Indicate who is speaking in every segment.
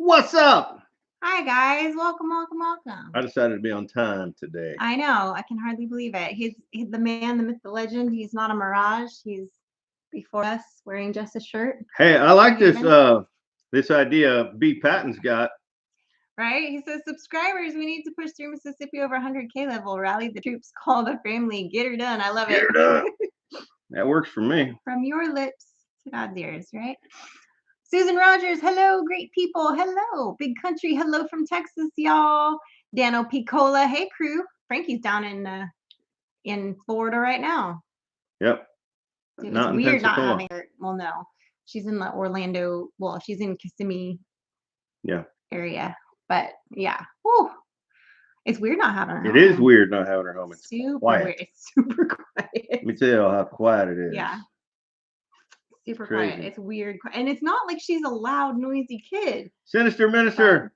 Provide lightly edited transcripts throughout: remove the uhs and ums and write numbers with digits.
Speaker 1: What's up?
Speaker 2: Hi guys, welcome.
Speaker 1: I decided to be on time today.
Speaker 2: I know, I can hardly believe it. He's the man, the myth, the legend. He's not a mirage. He's before us, wearing just a shirt.
Speaker 1: Hey, I like this
Speaker 2: Haven.
Speaker 1: this idea B. Patton's got.
Speaker 2: Right? He says, subscribers, we need to push through Mississippi over 100K level. Rally the troops, call the family, get her done. I love
Speaker 1: Get
Speaker 2: it.
Speaker 1: her done. That works for me.
Speaker 2: From your lips to God's ears, right? Susan Rogers, hello, great people. Hello, big country. Hello from Texas, y'all. Dano Picola, hey crew. Frankie's down in Florida right now.
Speaker 1: Yep.
Speaker 2: It's
Speaker 1: Not in
Speaker 2: weird not
Speaker 1: Pensacola.
Speaker 2: having her. Well, no, she's in the Orlando. Well, she's in Kissimmee.
Speaker 1: Yeah.
Speaker 2: Area, but yeah. Whew. It's weird not having her.
Speaker 1: It is weird not having her home. It's
Speaker 2: super
Speaker 1: quiet.
Speaker 2: weird. It's super quiet.
Speaker 1: Let me tell you how quiet it is.
Speaker 2: Yeah. Super
Speaker 1: Crazy.
Speaker 2: quiet. It's weird. And it's not like she's a loud, noisy kid.
Speaker 1: Sinister Minister.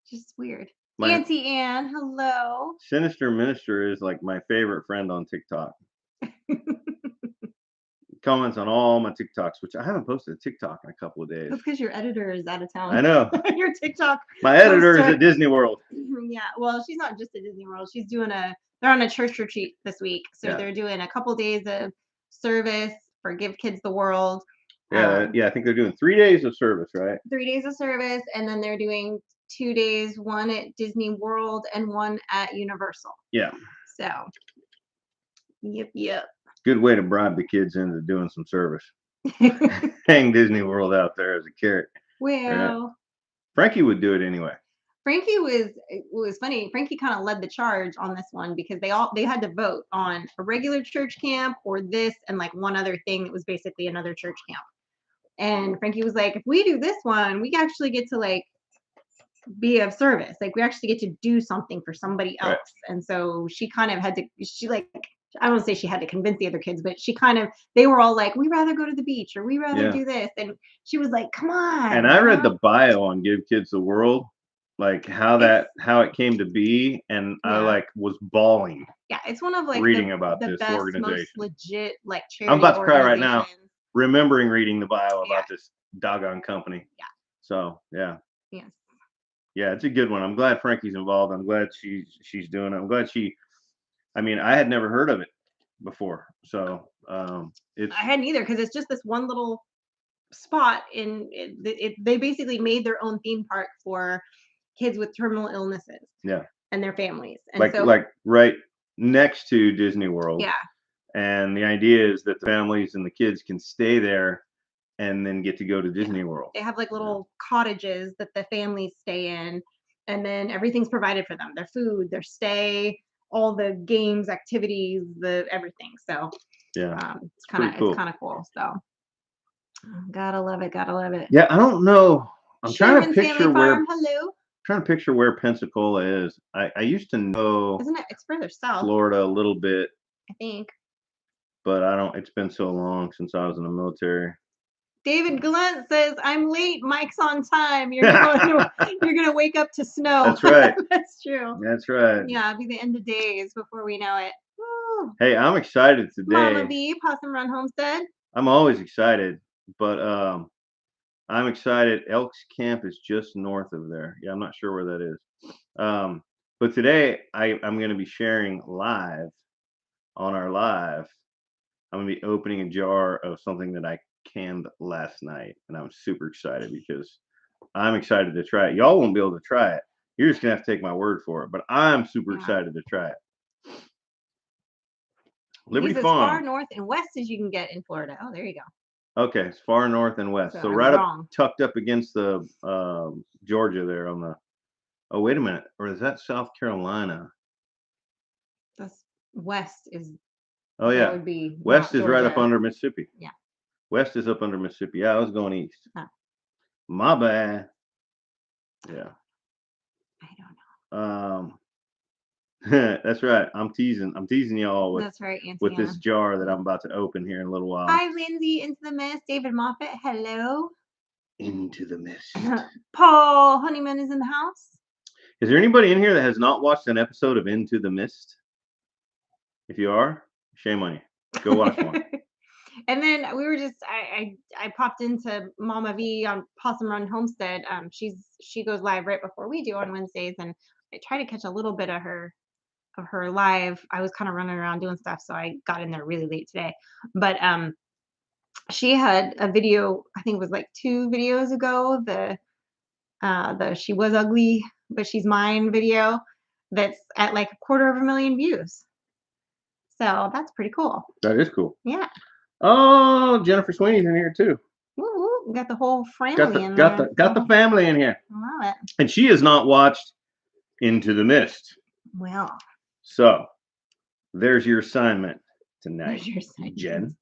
Speaker 2: Just weird. Auntie Ann, hello.
Speaker 1: Sinister Minister is like my favorite friend on TikTok. Comments on all my TikToks, which I haven't posted a TikTok in a couple of days.
Speaker 2: That's because your editor is out of town.
Speaker 1: I know.
Speaker 2: Your TikTok.
Speaker 1: My editor is at Disney World.
Speaker 2: Yeah. Well, she's not just at Disney World. She's doing they're on a church retreat this week. So they're doing a couple days of service for Give Kids the World.
Speaker 1: Yeah, I think they're doing 3 days of service, right?
Speaker 2: 3 days of service, and then they're doing 2 days, one at Disney World and one at Universal.
Speaker 1: Yeah.
Speaker 2: So, yep.
Speaker 1: Good way to bribe the kids into doing some service. Hang Disney World out there as a carrot.
Speaker 2: Well,
Speaker 1: Frankie would do it anyway.
Speaker 2: Frankie was funny. Frankie kind of led the charge on this one because they had to vote on a regular church camp or this and like one other thing that was basically another church camp. And Frankie was like, if we do this one, we actually get to like be of service. Like we actually get to do something for somebody else. Right. And so she kind of had to. I don't want to say she had to convince the other kids, but they were all like, we rather go to the beach or we rather do this. And she was like, come on.
Speaker 1: And I read the bio on Give Kids the World, like how it came to be. And I was bawling.
Speaker 2: Yeah. It's one of like
Speaker 1: reading about
Speaker 2: the
Speaker 1: this
Speaker 2: best,
Speaker 1: organization.
Speaker 2: most legit, like charity.
Speaker 1: I'm about to cry right now, remembering reading the bio about this doggone company.
Speaker 2: Yeah.
Speaker 1: So, yeah.
Speaker 2: Yes.
Speaker 1: Yeah, it's a good one. I'm glad Frankie's involved. I'm glad she's doing it. I'm glad I had never heard of it before. So I
Speaker 2: hadn't either because it's just this one little spot they basically made their own theme park for kids with terminal illnesses.
Speaker 1: Yeah.
Speaker 2: And their families. And
Speaker 1: like right next to Disney World.
Speaker 2: Yeah.
Speaker 1: And the idea is that the families and the kids can stay there and then get to go to Disney World.
Speaker 2: They have like little cottages that the families stay in, and then everything's provided for them. Their food, their stay, all the games, activities, everything. So it's kind of cool. So gotta love it.
Speaker 1: Yeah, I don't know. I'm trying to picture where Pensacola is. I used to know.
Speaker 2: Isn't it? It's further south.
Speaker 1: Florida a little bit.
Speaker 2: I think.
Speaker 1: But I don't. It's been so long since I was in the military.
Speaker 2: David Glunt says, "I'm late. Mike's on time. You're gonna wake up to snow."
Speaker 1: That's right.
Speaker 2: That's true.
Speaker 1: That's right.
Speaker 2: Yeah, it'll be the end of days before we know it. Woo.
Speaker 1: Hey, I'm excited today.
Speaker 2: Mama B, Possum Run Homestead.
Speaker 1: I'm always excited, but I'm excited. Elks Camp is just north of there. Yeah, I'm not sure where that is. But today I'm going to be sharing live on our live. I'm going to be opening a jar of something that I canned last night, and I'm super excited because I'm excited to try it. Y'all won't be able to try it. You're just gonna have to take my word for it, but I'm super excited to try it. Liberty Farm.
Speaker 2: As far north and west as you can get in Florida. Oh, there you go.
Speaker 1: Okay, as far north and west. So right up tucked up against the Georgia there on the. Oh, wait a minute, or is that South Carolina?
Speaker 2: That's west is.
Speaker 1: Oh yeah,
Speaker 2: would be
Speaker 1: west is right up under Mississippi.
Speaker 2: Yeah.
Speaker 1: West is up under Mississippi. Yeah, I was going east.
Speaker 2: Huh.
Speaker 1: My bad. Yeah.
Speaker 2: I don't
Speaker 1: know. That's right. I'm teasing y'all with,
Speaker 2: that's right, Auntie
Speaker 1: with this jar that I'm about to open here in a little while.
Speaker 2: Hi, Lindsay, Into the Mist. David Moffitt, hello.
Speaker 1: Into the Mist.
Speaker 2: Paul Honeyman is in the house.
Speaker 1: Is there anybody in here that has not watched an episode of Into the Mist? If you are, shame on you. Go watch one.
Speaker 2: And then we were just I popped into Mama V on Possum Run Homestead. She goes live right before we do on Wednesdays, and I try to catch a little bit of her live. I was kind of running around doing stuff, so I got in there really late today. But she had a video, I think it was like 2 videos ago, the She Was Ugly, but She's Mine video that's at like 250,000 views. So that's pretty cool.
Speaker 1: That is cool.
Speaker 2: Yeah.
Speaker 1: Oh, Jennifer Sweeney's in here too.
Speaker 2: Woo, woo. We got the whole family in there.
Speaker 1: Got the family in here.
Speaker 2: I love it.
Speaker 1: And she has not watched Into the Mist.
Speaker 2: Well,
Speaker 1: So there's your assignment tonight,
Speaker 2: there's your assignment.
Speaker 1: Jen.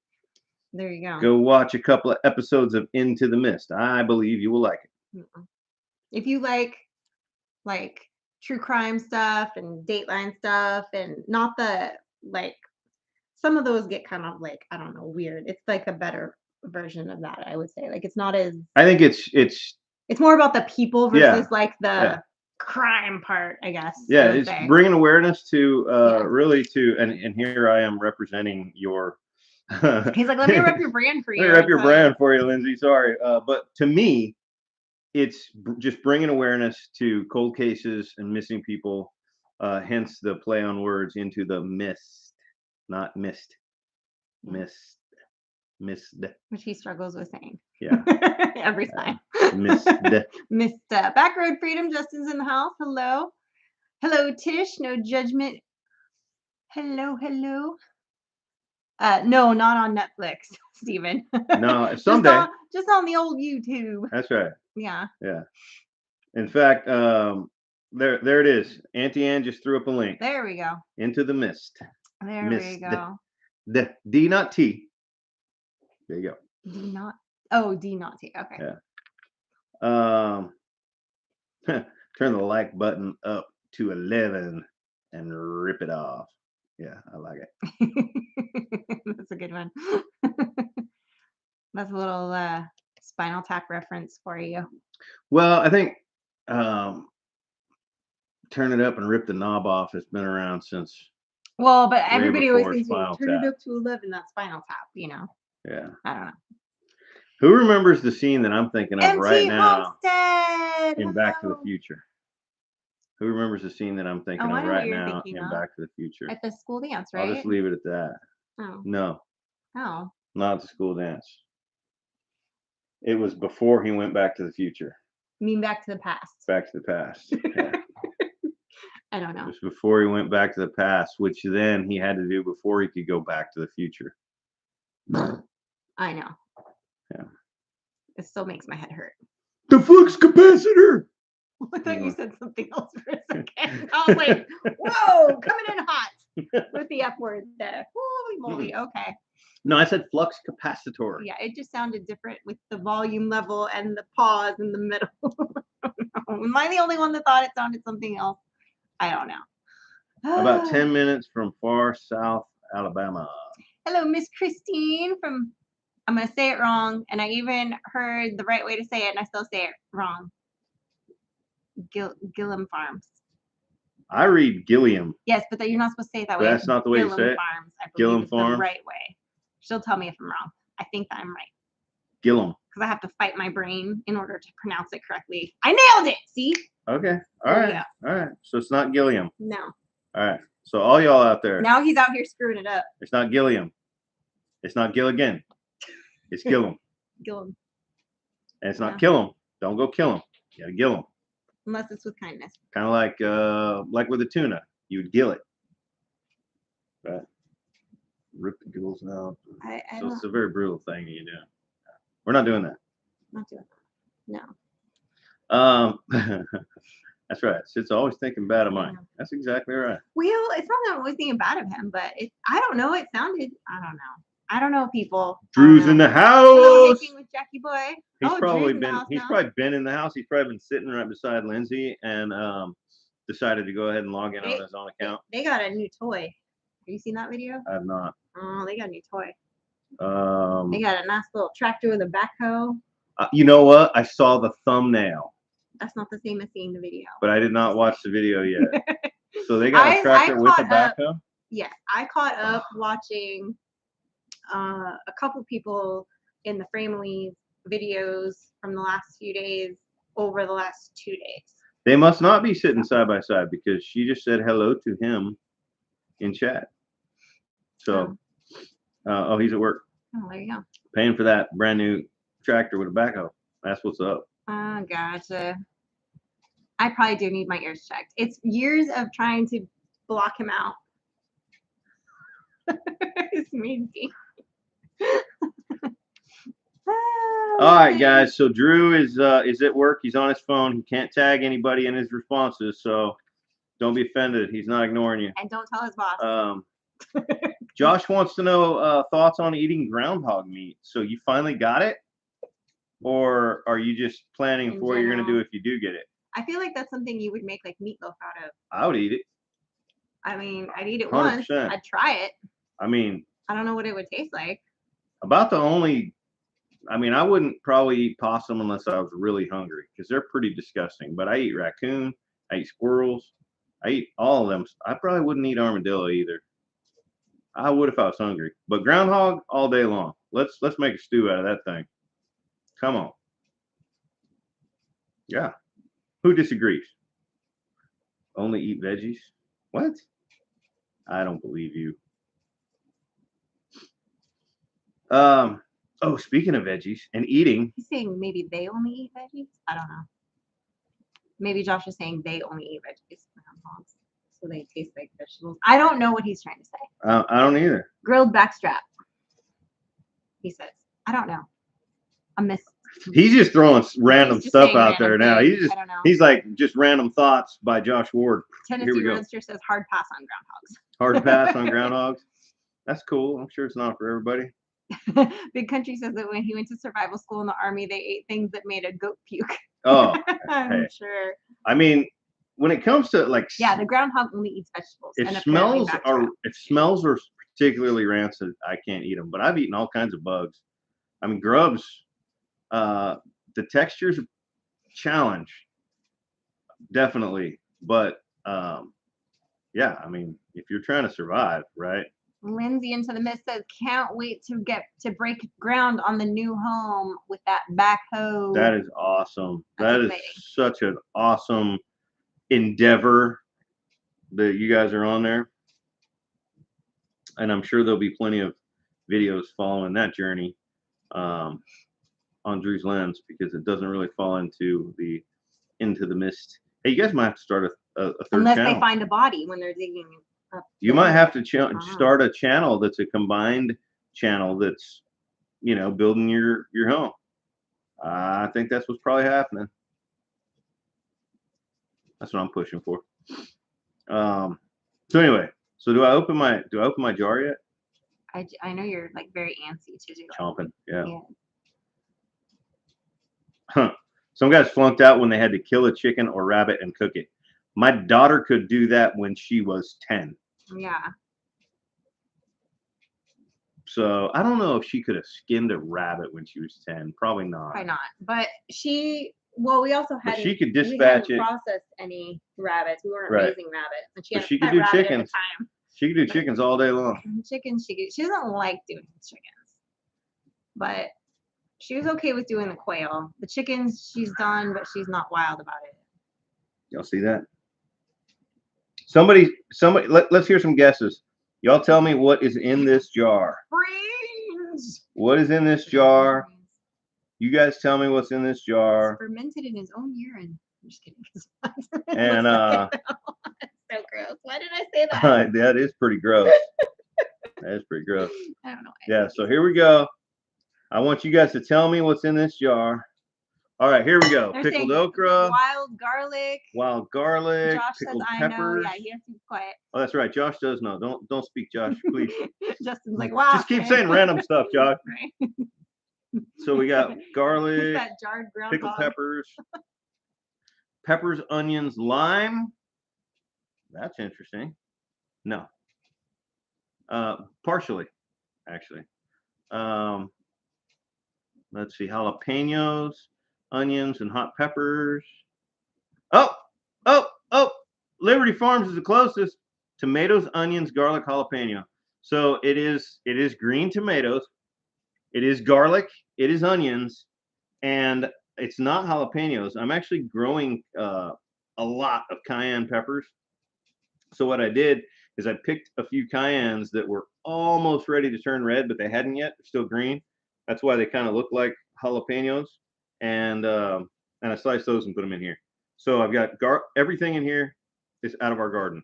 Speaker 2: There you go.
Speaker 1: Go watch a couple of episodes of Into the Mist. I believe you will like it.
Speaker 2: If you like true crime stuff and Dateline stuff, and not the like, some of those get kind of like, I don't know, weird. It's like a better version of that, I would say. Like, it's not as,
Speaker 1: I think it's
Speaker 2: more about the people versus like the
Speaker 1: yeah.
Speaker 2: crime part, I guess.
Speaker 1: Yeah, it's bringing awareness to really to, and here I am representing your.
Speaker 2: He's like, let me rep your brand for you.
Speaker 1: Let me rep your brand for you, Lindsay. Sorry, but to me, it's just bringing awareness to cold cases and missing people. Hence the play on words, Into the Mist, not mist, mist,
Speaker 2: which he struggles with saying.
Speaker 1: Yeah,
Speaker 2: every time.
Speaker 1: Mist.
Speaker 2: Backroad Freedom. Justin's in the house. Hello, Tish. No judgment. Hello. No, not on Netflix, Steven.
Speaker 1: No, someday.
Speaker 2: Just on the old YouTube.
Speaker 1: That's right.
Speaker 2: Yeah.
Speaker 1: In fact, there it is. Auntie Ann just threw up a link.
Speaker 2: There we go.
Speaker 1: Into the Mist.
Speaker 2: There we go.
Speaker 1: The D, not T. There you go.
Speaker 2: D, not T. Okay.
Speaker 1: Yeah. Turn the like button up to 11 and rip it off. Yeah, I like it.
Speaker 2: That's a good one. That's a little Spinal Tap reference for you.
Speaker 1: Well, I think turn it up and rip the knob off has been around since.
Speaker 2: Well, but everybody always thinks turn
Speaker 1: it
Speaker 2: up to 11, that's Spinal Tap, you know.
Speaker 1: Yeah.
Speaker 2: I don't know.
Speaker 1: Who remembers the scene that I'm thinking of right now
Speaker 2: Homestead.
Speaker 1: in Back to the Future? Who remembers the scene that I'm thinking of right now in Back to the Future?
Speaker 2: At the school dance, right?
Speaker 1: I'll just leave it at that.
Speaker 2: Oh.
Speaker 1: No.
Speaker 2: Oh.
Speaker 1: Not the school dance. It was before he went back to the future.
Speaker 2: You mean Back to the Past?
Speaker 1: Back to the Past. Yeah.
Speaker 2: I don't know.
Speaker 1: It was before he went back to the past, which then he had to do before he could go back to the future.
Speaker 2: I know.
Speaker 1: Yeah.
Speaker 2: It still makes my head hurt.
Speaker 1: The flux capacitor.
Speaker 2: I thought you said something else for a second. I was like, whoa, coming in hot with the F word there. Holy moly. Okay.
Speaker 1: No, I said flux capacitor.
Speaker 2: Yeah, it just sounded different with the volume level and the pause in the middle. Am I the only one that thought it sounded something else? I don't know.
Speaker 1: About 10 minutes from far south Alabama.
Speaker 2: Hello, Miss Christine from, I'm going to say it wrong, and I even heard the right way to say it, and I still say it wrong. Gillum Farms.
Speaker 1: I read Gilliam.
Speaker 2: Yes, but you're not supposed to say it that way.
Speaker 1: That's not the way you say it.
Speaker 2: Farms, I believe
Speaker 1: Gillum
Speaker 2: is
Speaker 1: Farms.
Speaker 2: The right way. She'll tell me if I'm wrong. I think that I'm right.
Speaker 1: Gillum.
Speaker 2: Because I have to fight my brain in order to pronounce it correctly. I nailed it. See?
Speaker 1: Okay. All right. All right. So it's not Gilliam.
Speaker 2: No.
Speaker 1: All right. So all y'all out there.
Speaker 2: Now he's out here screwing it up.
Speaker 1: It's not Gilliam. It's not Gilligan. It's Gillum.
Speaker 2: Gillum.
Speaker 1: And it's not kill him. Don't go kill him. You gotta gill him.
Speaker 2: Unless it's with kindness.
Speaker 1: Kind of like with a tuna. You would gill it. Right? Rip the gills out. So it's a very brutal thing you do. We're not doing that.
Speaker 2: Not doing that. No.
Speaker 1: That's right. Sid's always thinking bad of mine. That's exactly right.
Speaker 2: Well, it's not that I'm always thinking bad of him, but I don't know. It sounded, I don't know, people.
Speaker 1: Drew's in the house.
Speaker 2: With Jackie Boy.
Speaker 1: He's probably been in the house. He's probably been sitting right beside Lindsay and decided to go ahead and log in on his own account.
Speaker 2: They got a new toy. Have you seen that video?
Speaker 1: I have not.
Speaker 2: Oh, they got a new toy. They got a nice little tractor with a backhoe.
Speaker 1: You know what? I saw the thumbnail.
Speaker 2: That's not the same as seeing the video.
Speaker 1: But I did not watch the video yet. So they got a tractor with a backhoe?
Speaker 2: Yes, I caught up watching a couple people in the Framely's videos from the last few days over the last 2 days.
Speaker 1: They must not be sitting side by side because she just said hello to him in chat. So, oh, he's at work.
Speaker 2: Oh, there you go.
Speaker 1: Paying for that brand new tractor with a backhoe. That's what's up.
Speaker 2: Gotcha. I probably do need my ears checked. It's years of trying to block him out. It's meaty.
Speaker 1: All right, guys. So Drew is at work. He's on his phone. He can't tag anybody in his responses. So don't be offended. He's not ignoring you.
Speaker 2: And don't tell his boss.
Speaker 1: Josh wants to know thoughts on eating groundhog meat. So you finally got it, or are you just planning for what you're gonna do if you do get it?
Speaker 2: I feel like that's something you would make like meatloaf out of.
Speaker 1: I would eat it.
Speaker 2: I mean, I'd eat it
Speaker 1: 100%.
Speaker 2: once. I'd try it.
Speaker 1: I mean,
Speaker 2: I don't know what it would taste like.
Speaker 1: About the only, I mean, I wouldn't probably eat possum unless I was really hungry because they're pretty disgusting. But I eat raccoon, I eat squirrels, I eat all of them. I probably wouldn't eat armadillo either. I would if I was hungry. But groundhog all day long. Let's make a stew out of that thing. Come on. Yeah. Who disagrees? Only eat veggies? What? I don't believe you. Oh, speaking of veggies and eating.
Speaker 2: He's saying maybe they only eat veggies? I don't know. Maybe Josh is saying they only eat veggies, so they taste like vegetables. I don't know what he's trying to say.
Speaker 1: I don't either.
Speaker 2: Grilled backstrap. He says. I don't know.
Speaker 1: He's just throwing random stuff out there now. He's like just random thoughts by Josh Ward.
Speaker 2: Tennessee Roadster says hard pass on groundhogs.
Speaker 1: Hard pass on groundhogs. That's cool. I'm sure it's not for everybody.
Speaker 2: Big Country says that when he went to survival school in the Army, they ate things that made a goat puke.
Speaker 1: Oh,
Speaker 2: I'm sure.
Speaker 1: I mean, when it comes to like,
Speaker 2: yeah, the groundhog only eats vegetables.
Speaker 1: If smells are particularly rancid, I can't eat them. But I've eaten all kinds of bugs. I mean, grubs. The texture's a challenge, definitely. But yeah, I mean, if you're trying to survive, right?
Speaker 2: Lindsay into the mist says, can't wait to get to break ground on the new home with that backhoe.
Speaker 1: That is awesome. That is such an awesome endeavor that you guys are on there. And I'm sure there'll be plenty of videos following that journey on Drew's Lens because it doesn't really fall into the mist. Hey, you guys might have to start a third
Speaker 2: Unless
Speaker 1: channel.
Speaker 2: they find a body when they're digging.
Speaker 1: You might have to start a channel that's a combined channel that's, you know, building your home. I think that's what's probably happening. That's what I'm pushing for. So anyway, so do I open my jar yet?
Speaker 2: I know you're like very antsy to do that.
Speaker 1: Chomping, yeah. Huh. Some guys flunked out when they had to kill a chicken or rabbit and cook it. My daughter could do that when she was 10.
Speaker 2: Yeah.
Speaker 1: So I don't know if she could have skinned a rabbit when she was 10. Probably not.
Speaker 2: Probably not. But we also had.
Speaker 1: She could dispatch it.
Speaker 2: Processed any rabbits. We weren't raising rabbits. And
Speaker 1: she could do chickens. She could do chickens all day long.
Speaker 2: Chickens, she doesn't like doing chickens, but she was okay with doing the quail. The chickens she's done, but she's not wild about it.
Speaker 1: Y'all see that? Somebody, let's hear some guesses. Y'all tell me what is in this jar.
Speaker 2: Brains.
Speaker 1: What is in this jar? You guys tell me what's in this jar.
Speaker 2: It's fermented in his own urine. I'm just kidding.
Speaker 1: And
Speaker 2: so gross. Why did I say that?
Speaker 1: That is pretty gross. That is pretty gross.
Speaker 2: I don't know.
Speaker 1: Yeah, so here we go. I want you guys to tell me what's in this jar. All right, here we go.
Speaker 2: They're
Speaker 1: pickled okra.
Speaker 2: Wild garlic.
Speaker 1: Wild garlic.
Speaker 2: Josh
Speaker 1: pickled
Speaker 2: says,
Speaker 1: peppers.
Speaker 2: I know. Yeah, he has to be quiet.
Speaker 1: Oh, that's right. Josh does know. Don't speak, Josh, please.
Speaker 2: Justin's like, wow.
Speaker 1: Just keep saying random stuff, Josh.
Speaker 2: Right.
Speaker 1: So we got garlic,
Speaker 2: that jarred
Speaker 1: pickled peppers, peppers, onions, lime. That's interesting. No. Partially, actually. Let's see, jalapenos, onions, and hot peppers. Oh, Liberty Farms is the closest. Tomatoes, onions, garlic, jalapeno. So it is green tomatoes, it is garlic, it is onions, and it's not jalapenos. I'm actually growing a lot of cayenne peppers. So what I did is I picked a few cayennes that were almost ready to turn red, but they hadn't yet. They're still green. That's why they kind of look like jalapenos. And I sliced those and put them in here. So I've got everything in here is out of our garden.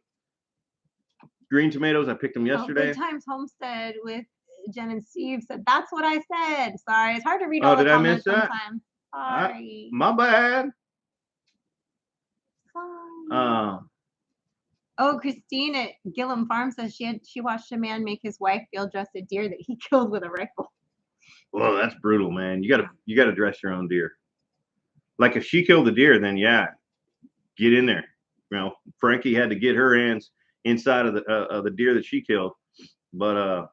Speaker 1: Green tomatoes, I picked them yesterday.
Speaker 2: Good Times Homestead with Jen and Steve said, that's what I said. Sorry, it's hard to read
Speaker 1: Oh,
Speaker 2: all the
Speaker 1: did I miss
Speaker 2: comments
Speaker 1: that?
Speaker 2: sometimes. Sorry.
Speaker 1: My bad.
Speaker 2: Sorry. Oh, Christine at Gillum Farms says she watched a man make his wife field dress a deer that he killed with a rifle.
Speaker 1: Whoa, that's brutal, man. You gotta dress your own deer. Like if she killed the deer, then yeah, get in there. You know, Frankie had to get her hands inside of the deer that she killed. But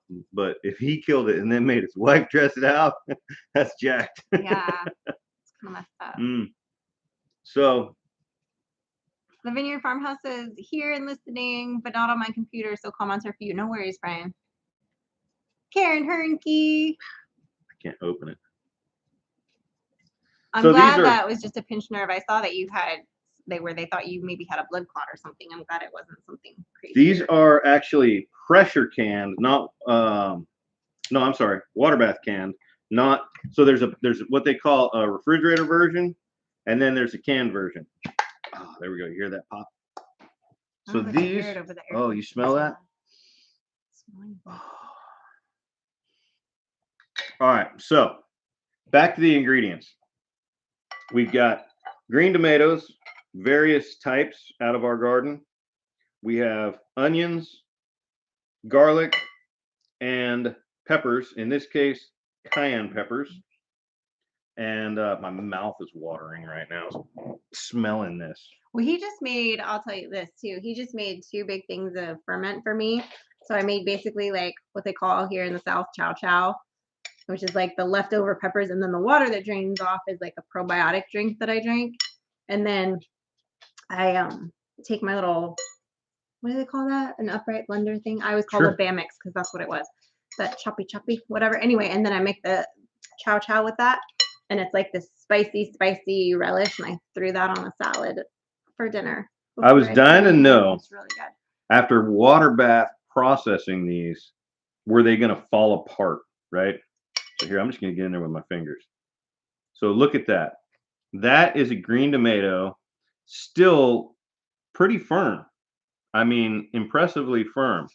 Speaker 1: if he killed it and then made his wife dress it out, that's jacked.
Speaker 2: Yeah, it's kind of messed up.
Speaker 1: So
Speaker 2: the Vineyard Farmhouse is here and listening, but not on my computer, so comments are few. No worries, Brian. Karen Hernke.
Speaker 1: I can't open it.
Speaker 2: I'm glad that was just a pinched nerve. I saw that you had they thought you maybe had a blood clot or something. I'm glad it wasn't something crazy.
Speaker 1: These are actually pressure canned, not no, I'm sorry, water bath canned. Not so there's what they call a refrigerator version, and then there's a canned version. Oh, there we go. You hear that pop? So these. Oh, you smell that? All right. So back to the ingredients. We've got green tomatoes, various types out of our garden. We have onions, garlic, and peppers. In this case, cayenne peppers. And my mouth is watering right now smelling this.
Speaker 2: Well, he just made, I'll tell you this too, he just made 2 big things of ferment for me. So I made basically like what they call here in the South chow chow, which is like the leftover peppers, and then the water that drains off is like a probiotic drink that I drink. And then I take my little, what do they call that? An upright blender thing? I always call it Bamix because that's what it was. That choppy, whatever. Anyway, and then I make the chow chow with that. And it's like this spicy relish, and I threw that on a salad for dinner.
Speaker 1: I was dying to know,
Speaker 2: it's really good.
Speaker 1: After water bath processing these, were they going to fall apart, right? So here, I'm just going to get in there with my fingers. So look at that. That is a green tomato, still pretty firm. I mean, impressively firm.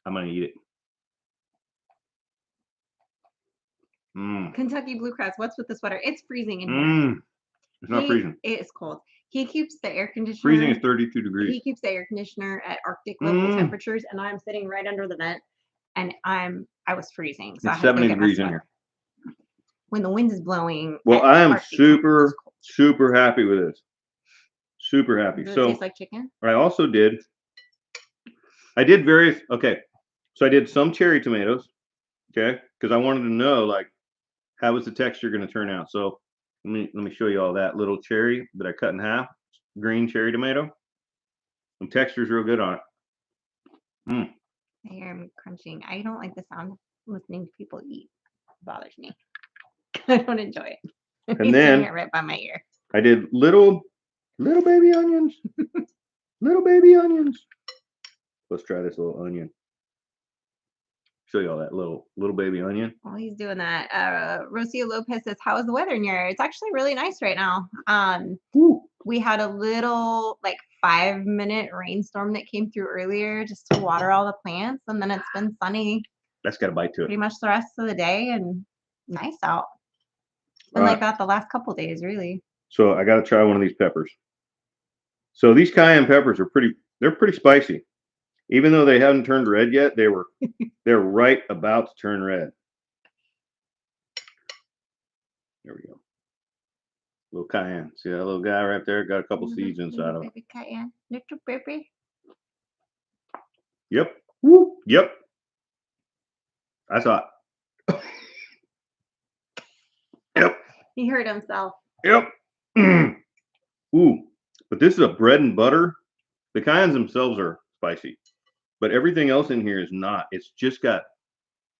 Speaker 1: I'm going to eat it.
Speaker 2: Kentucky Bluegrass, what's with the sweater? It's freezing in here.
Speaker 1: It's not freezing.
Speaker 2: It is cold. He keeps the air conditioner.
Speaker 1: Freezing is 32 degrees.
Speaker 2: He keeps the air conditioner at Arctic level temperatures, and I'm sitting right under the vent, and I was freezing. So
Speaker 1: it's 70 degrees in here.
Speaker 2: When the wind is blowing.
Speaker 1: Well, I am super happy with this. Super happy.
Speaker 2: Does it taste like chicken?
Speaker 1: I also did. I did various. Okay, so I did some cherry tomatoes. Okay, because I wanted to know like how was the texture going to turn out. So let me show you all that little cherry that I cut in half. Green cherry tomato. The texture's real good on it.
Speaker 2: I hear him crunching. I don't like the sound of listening to people eat. It bothers me. I don't enjoy it.
Speaker 1: And then
Speaker 2: it right by my ear.
Speaker 1: I did little baby onions. Little baby onions. Let's try this little onion. Show you all that little baby onion.
Speaker 2: While he's doing that, Rocio Lopez says, how is the weather in your area? It's actually really nice right now. We had a little like 5-minute rainstorm that came through earlier just to water all the plants, and then it's been sunny.
Speaker 1: That's got a bite to it.
Speaker 2: Pretty much the rest of the day, and nice out. It's been like that the last couple days, really.
Speaker 1: So I got to try one of these peppers. So these cayenne peppers are they're pretty spicy. Even though they haven't turned red yet, they're right about to turn red. There we go. Little cayenne. See that little guy right there? Got a couple seeds inside of it.
Speaker 2: Baby cayenne. Little baby.
Speaker 1: Yep. Woo. Yep. That's hot. Yep.
Speaker 2: He hurt himself.
Speaker 1: Yep. Ooh. But this is a bread and butter. The cayennes themselves are spicy. but everything else in here is not. It's just got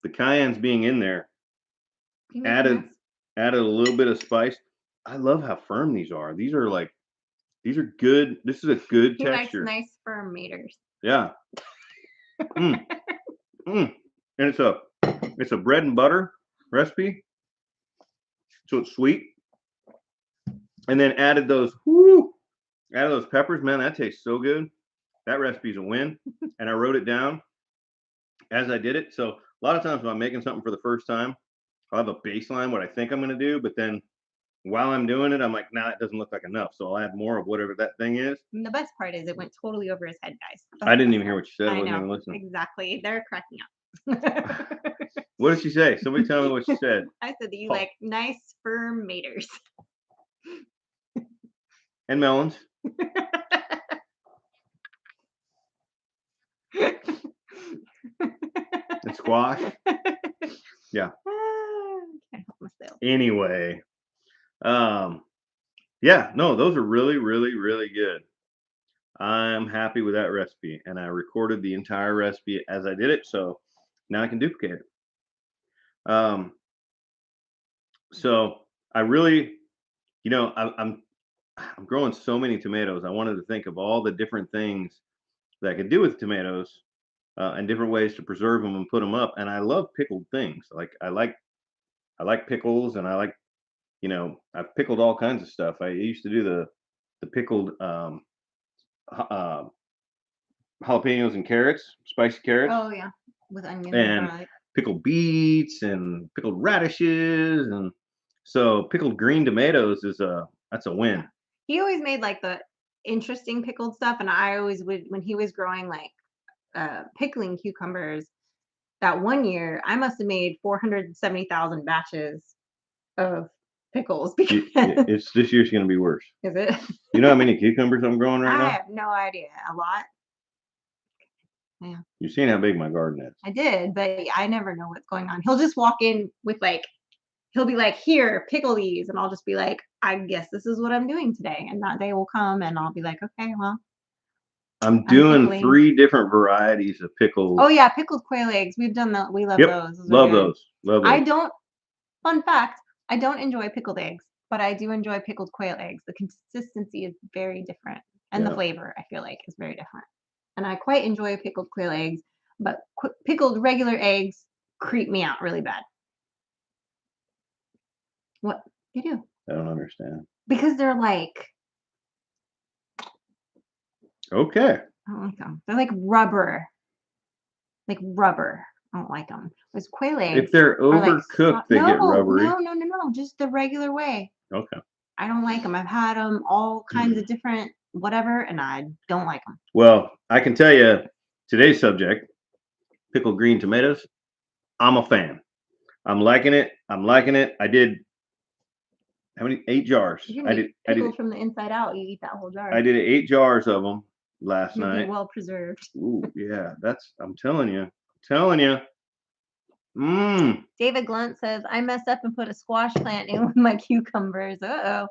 Speaker 1: the cayennes being in there, added a little bit of spice. I love how firm these are. These are good. This is a good
Speaker 2: He
Speaker 1: texture.
Speaker 2: likes nice firm meters.
Speaker 1: Yeah. Mm. Mm. And it's a bread and butter recipe, so it's sweet. And then added those peppers. Man, that tastes so good. That recipe's a win. And I wrote it down as I did it. So a lot of times when I'm making something for the first time, I'll have a baseline what I think I'm going to do, but then while I'm doing it, I'm like, nah, it doesn't look like enough. So I'll add more of whatever that thing is.
Speaker 2: And the best part is it went totally over his head, guys.
Speaker 1: I didn't even hear what you said. I wasn't
Speaker 2: know,
Speaker 1: even listening.
Speaker 2: Exactly. They're cracking up.
Speaker 1: What did she say? Somebody tell me what she said.
Speaker 2: I said that you like nice firm maters.
Speaker 1: And melons. And squash. Yeah.
Speaker 2: Can't help myself.
Speaker 1: Anyway. Yeah, no, those are really, really, really good. I'm happy with that recipe, and I recorded the entire recipe as I did it, so now I can duplicate it. So I really, I'm growing so many tomatoes. I wanted to think of all the different things that I could do with tomatoes, and different ways to preserve them and put them up. And I love pickled things. Like I like pickles, and I like, I've pickled all kinds of stuff. I used to do the pickled jalapenos and carrots, spicy carrots.
Speaker 2: Oh yeah, with onions
Speaker 1: and
Speaker 2: garlic.
Speaker 1: Pickled beets and pickled radishes, and so pickled green tomatoes that's a win.
Speaker 2: He always made like the interesting pickled stuff, and I always would when he was growing like pickling cucumbers. That one year, I must have made 470,000 batches of pickles because
Speaker 1: It's this year's going to be worse.
Speaker 2: Is it?
Speaker 1: You know how many cucumbers I'm growing right now?
Speaker 2: I have no idea. A lot. Yeah.
Speaker 1: You've seen how big my garden is.
Speaker 2: I did, but I never know what's going on. He'll just walk in with he'll be like, here, pickle these. And I'll just be like, I guess this is what I'm doing today. And that day will come and I'll be like, okay, well.
Speaker 1: I'm doing 3 different varieties of pickles.
Speaker 2: Oh yeah, pickled quail eggs. We've done that. We love those.
Speaker 1: Love those.
Speaker 2: Fun fact, I don't enjoy pickled eggs, but I do enjoy pickled quail eggs. The consistency is very different. And the flavor, I feel like, is very different. And I quite enjoy pickled quail eggs, but pickled regular eggs creep me out really bad. What you do?
Speaker 1: I don't understand.
Speaker 2: Because they're like.
Speaker 1: Okay.
Speaker 2: I don't like them. They're like rubber. Like rubber. I don't like them. There's quail eggs.
Speaker 1: If they're overcooked, they get rubbery.
Speaker 2: No. Just the regular way.
Speaker 1: Okay.
Speaker 2: I don't like them. I've had them all kinds of different whatever, and I don't like them.
Speaker 1: Well, I can tell you today's subject, pickled green tomatoes. I'm a fan. I'm liking it. I did how many? 8 jars.
Speaker 2: I did from the inside out. You eat that whole jar.
Speaker 1: I did 8 jars of them last night.
Speaker 2: Well preserved.
Speaker 1: Ooh, yeah. I'm telling you.
Speaker 2: David Glunt says, I messed up and put a squash plant in with my cucumbers. Uh-oh.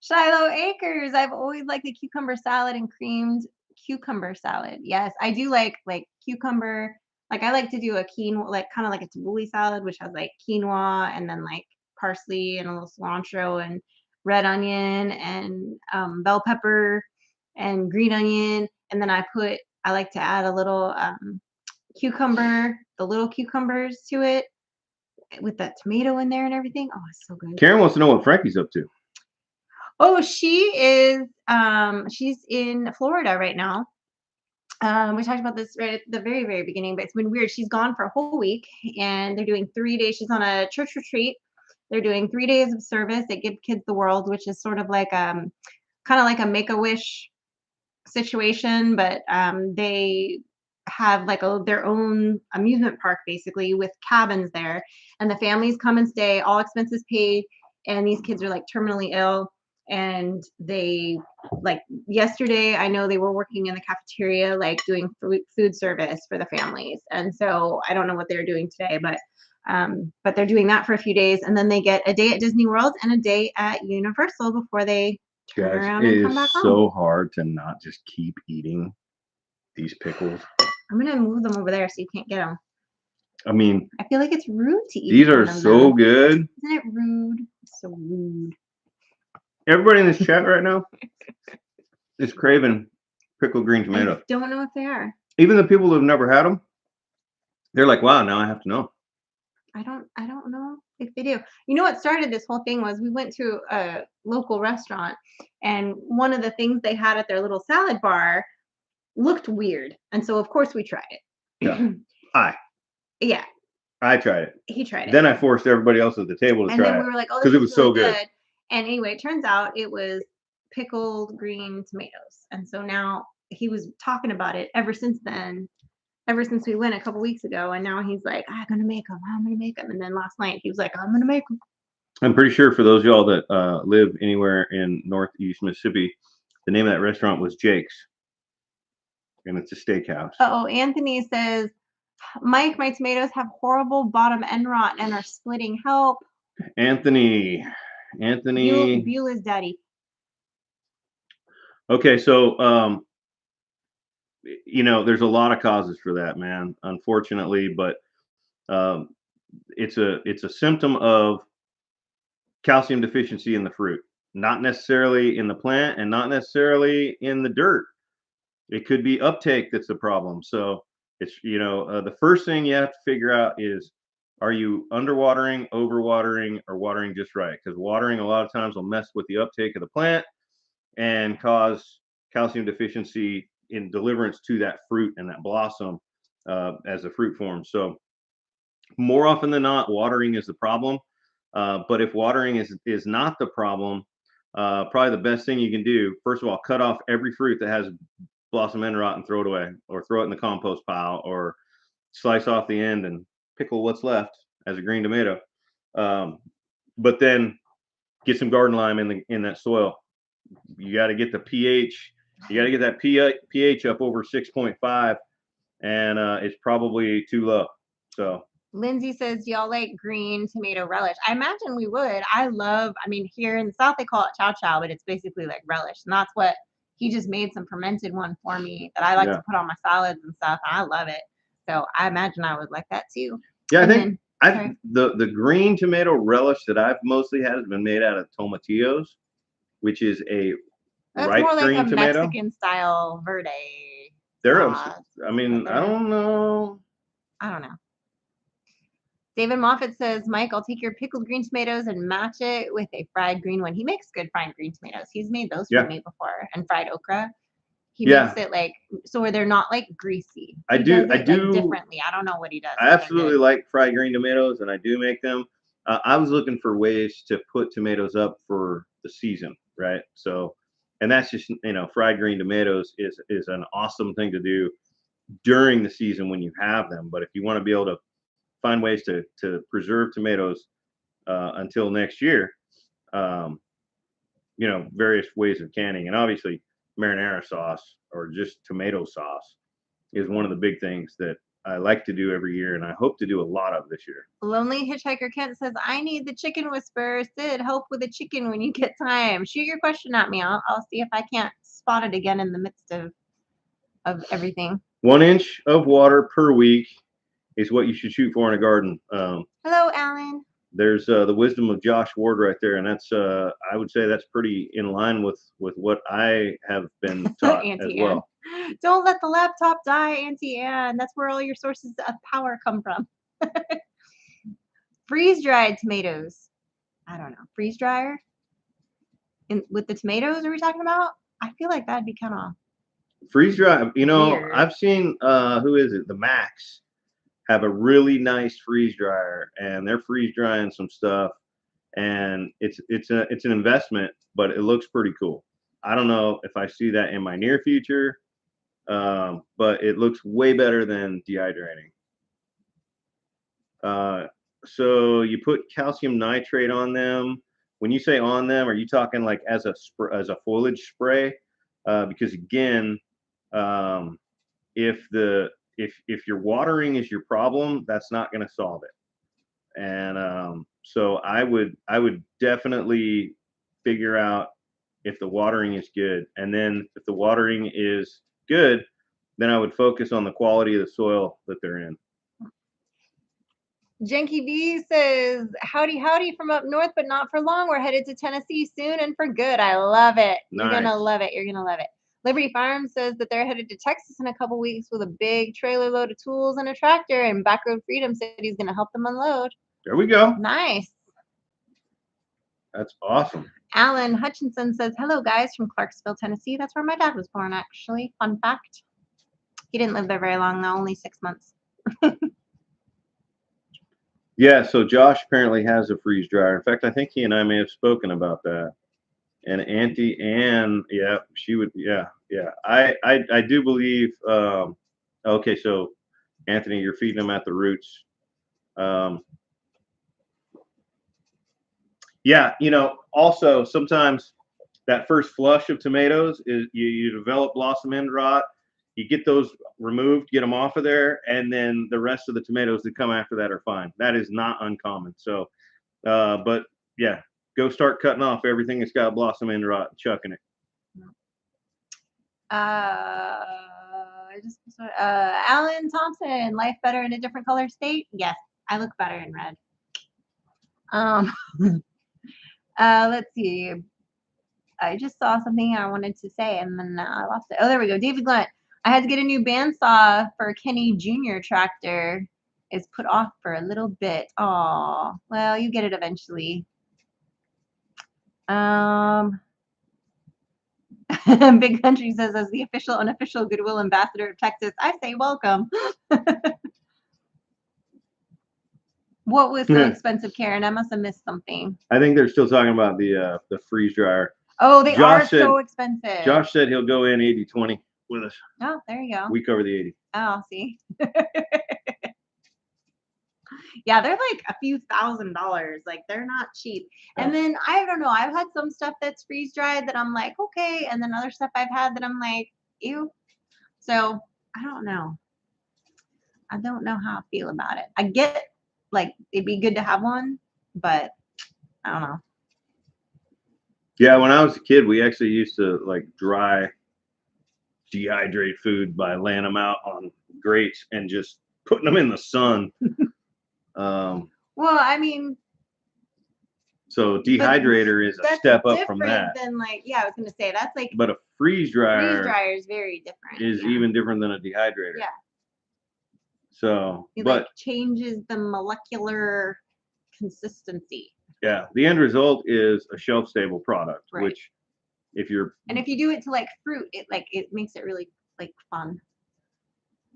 Speaker 2: Shiloh Acres. I've always liked the cucumber salad and creamed cucumber salad. Yes, I do like cucumber. Like I like to do a quinoa, like kind of like a tabbouleh salad, which has like quinoa and then like parsley and a little cilantro and red onion and bell pepper and green onion. And then I like to add a little cucumber, the little cucumbers to it with that tomato in there and everything. Oh, it's so good.
Speaker 1: Karen wants to know what Frankie's up to.
Speaker 2: Oh, she is she's in Florida right now. We talked about this right at the very, very beginning, but it's been weird. She's gone for a whole week and they're doing 3 days. She's on a church retreat. They're doing 3 days of service at Give Kids the World, which is sort of like kind of like a Make-A-Wish situation, but they have like their own amusement park basically with cabins there, and the families come and stay, all expenses paid, and these kids are like terminally ill. And they like yesterday, I know they were working in the cafeteria, like doing food service for the families. And so I don't know what they're doing today, but they're doing that for a few days, and then they get a day at Disney World and a day at Universal before they turn around and come back home.
Speaker 1: It is so hard to not just keep eating. These pickles.
Speaker 2: I'm gonna move them over there so you can't get them.
Speaker 1: I mean,
Speaker 2: I feel like it's rude to eat.
Speaker 1: these are so good.
Speaker 2: Isn't it rude? So rude.
Speaker 1: Everybody in this chat right now is craving pickled green tomatoes.
Speaker 2: I don't know if they are.
Speaker 1: Even the people who have never had them, they're like, wow, now I have to know.
Speaker 2: I don't know if they do. You know what started this whole thing was we went to a local restaurant, and one of the things they had at their little salad bar looked weird, and so of course we tried it.
Speaker 1: Yeah.
Speaker 2: Yeah.
Speaker 1: I tried it.
Speaker 2: He tried it.
Speaker 1: Then I forced everybody else at the table to try it.
Speaker 2: And then we were like, oh,
Speaker 1: because it was
Speaker 2: really
Speaker 1: so good.
Speaker 2: And anyway, it turns out it was pickled green tomatoes. And so now he was talking about it ever since then, ever since we went a couple weeks ago. And now he's like, I'm going to make them. I'm going to make them. And then last night he was like, I'm going to make them.
Speaker 1: I'm pretty sure for those of y'all that live anywhere in Northeast Mississippi, the name of that restaurant was Jake's. And it's a steakhouse.
Speaker 2: Oh, Anthony says, Mike, my tomatoes have horrible bottom end rot and are splitting. Help.
Speaker 1: Anthony.
Speaker 2: Beulah's daddy.
Speaker 1: Okay, so there's a lot of causes for that, man, unfortunately, but it's a symptom of calcium deficiency in the fruit, not necessarily in the plant and not necessarily in the dirt. It could be uptake that's the problem. So it's the first thing you have to figure out is, are you underwatering, overwatering, or watering just right? Because watering a lot of times will mess with the uptake of the plant and cause calcium deficiency in deliverance to that fruit and that blossom as the fruit forms. So more often than not, watering is the problem. But if watering is not the problem, probably the best thing you can do, first of all, cut off every fruit that has blossom end rot and throw it away, or throw it in the compost pile, or slice off the end and pickle what's left as a green tomato. But then get some garden lime in that soil. You got to get the pH. You got to get that pH up over 6.5, and it's probably too low. So
Speaker 2: Lindsay says, y'all like green tomato relish? I imagine we would. Here in the South, they call it chow chow, but it's basically like relish. And that's what he just made some fermented one for me that I like to put on my salads and stuff. And I love it. So I imagine I would like that too.
Speaker 1: Yeah, I think the green tomato relish that I've mostly had has been made out of tomatillos, which is
Speaker 2: that's
Speaker 1: ripe
Speaker 2: more like
Speaker 1: green
Speaker 2: a
Speaker 1: tomato.
Speaker 2: Mexican style verde.
Speaker 1: I don't know.
Speaker 2: I don't know. David Moffitt says, Mike, I'll take your pickled green tomatoes and match it with a fried green one. He makes good fried green tomatoes. He's made those for me before. And fried okra. He makes it so where they're not like greasy. I do differently. I don't know what he does.
Speaker 1: I absolutely like fried green tomatoes, and I do make them. I was looking for ways to put tomatoes up for the season, right? So, and that's just, fried green tomatoes is an awesome thing to do during the season when you have them. But if you want to be able to find ways to preserve tomatoes until next year, various ways of canning, and obviously marinara sauce or just tomato sauce is one of the big things that I like to do every year, and I hope to do a lot of this year.
Speaker 2: Lonely Hitchhiker Kent says, I need the chicken whisperer. Sid, help with a chicken when you get time. Shoot your question at me. I'll see if I can't spot it again in the midst of everything.
Speaker 1: 1 inch of water per week is what you should shoot for in a garden.
Speaker 2: Hello, Alan.
Speaker 1: There's the wisdom of Josh Ward right there, and that's I would say that's pretty in line with what I have been taught as well.
Speaker 2: Don't let the laptop die, Auntie Anne. That's where all your sources of power come from. Freeze-dried tomatoes. I don't know. Freeze dryer? With the tomatoes, are we talking about? I feel like that'd be kind of
Speaker 1: freeze dry.
Speaker 2: weird.
Speaker 1: I've seen who is it? The Max have a really nice freeze dryer, and they're freeze drying some stuff, and it's an investment, but it looks pretty cool. I don't know if I see that in my near future, but it looks way better than dehydrating. So you put calcium nitrate on them. When you say on them, are you talking like as a foliage spray? Because again, if your watering is your problem, that's not going to solve it. And so I would definitely figure out if the watering is good, and then if the watering is good, then I would focus on the quality of the soil that they're in.
Speaker 2: Jenky B says, howdy, howdy from up north, but not for long. We're headed to Tennessee soon and for good. I love it. You're going to love it. You're going to love it. Liberty Farms says that they're headed to Texas in a couple weeks with a big trailer load of tools and a tractor. And Backroad Freedom said he's going to help them unload.
Speaker 1: There we go.
Speaker 2: Nice.
Speaker 1: That's awesome.
Speaker 2: Alan Hutchinson says, hello, guys, from Clarksville, Tennessee. That's where my dad was born, actually. Fun fact. He didn't live there very long, though, only 6 months.
Speaker 1: Yeah, so Josh apparently has a freeze dryer. In fact, I think he and I may have spoken about that. And Auntie Ann, yeah, she would, yeah. I do believe, okay, so Anthony, you're feeding them at the roots. Yeah, you know, also sometimes that first flush of tomatoes is you develop blossom end rot. You get those removed, get them off of there, and then the rest of the tomatoes that come after that are fine. That is not uncommon. So, but yeah, go start cutting off everything that's got blossom end rot and chucking it.
Speaker 2: Alan Thompson, life better in a different color state? Yes, I look better in red. Let's see. I just saw something I wanted to say and then I lost it. Oh, there we go. David Glunt. I had to get a new bandsaw for Kenny Jr. tractor. Is put off for a little bit. Oh, well, you get it eventually. Big Country says, as the official, unofficial Goodwill ambassador of Texas, I say welcome. What was so expensive, Karen? I must have missed something.
Speaker 1: I think they're still talking about the freeze dryer.
Speaker 2: Oh, they are so expensive.
Speaker 1: Josh said he'll go in 80-20 with us.
Speaker 2: Oh, there you go.
Speaker 1: We cover the 80.
Speaker 2: Oh, see. Yeah, they're like a few $1,000s. Like, they're not cheap. And then, I don't know, I've had some stuff that's freeze dried that I'm like, okay. And then other stuff I've had that I'm like, ew. So, I don't know. I don't know how I feel about it. I get, like, it'd be good to have one, but I don't know.
Speaker 1: Yeah, when I was a kid, we actually used to, like, dry dehydrate food by laying them out on grates and just putting them in the sun.
Speaker 2: Well, I mean,
Speaker 1: so dehydrator is a step up from that.
Speaker 2: Than like, yeah, I was gonna say that's like.
Speaker 1: But a freeze dryer
Speaker 2: is very different.
Speaker 1: Is even different than a dehydrator.
Speaker 2: Yeah.
Speaker 1: So,
Speaker 2: it like changes the molecular consistency.
Speaker 1: Yeah, the end result is a shelf stable product,
Speaker 2: right.
Speaker 1: Which, if you're
Speaker 2: and if you do it to like fruit, it makes it really like fun.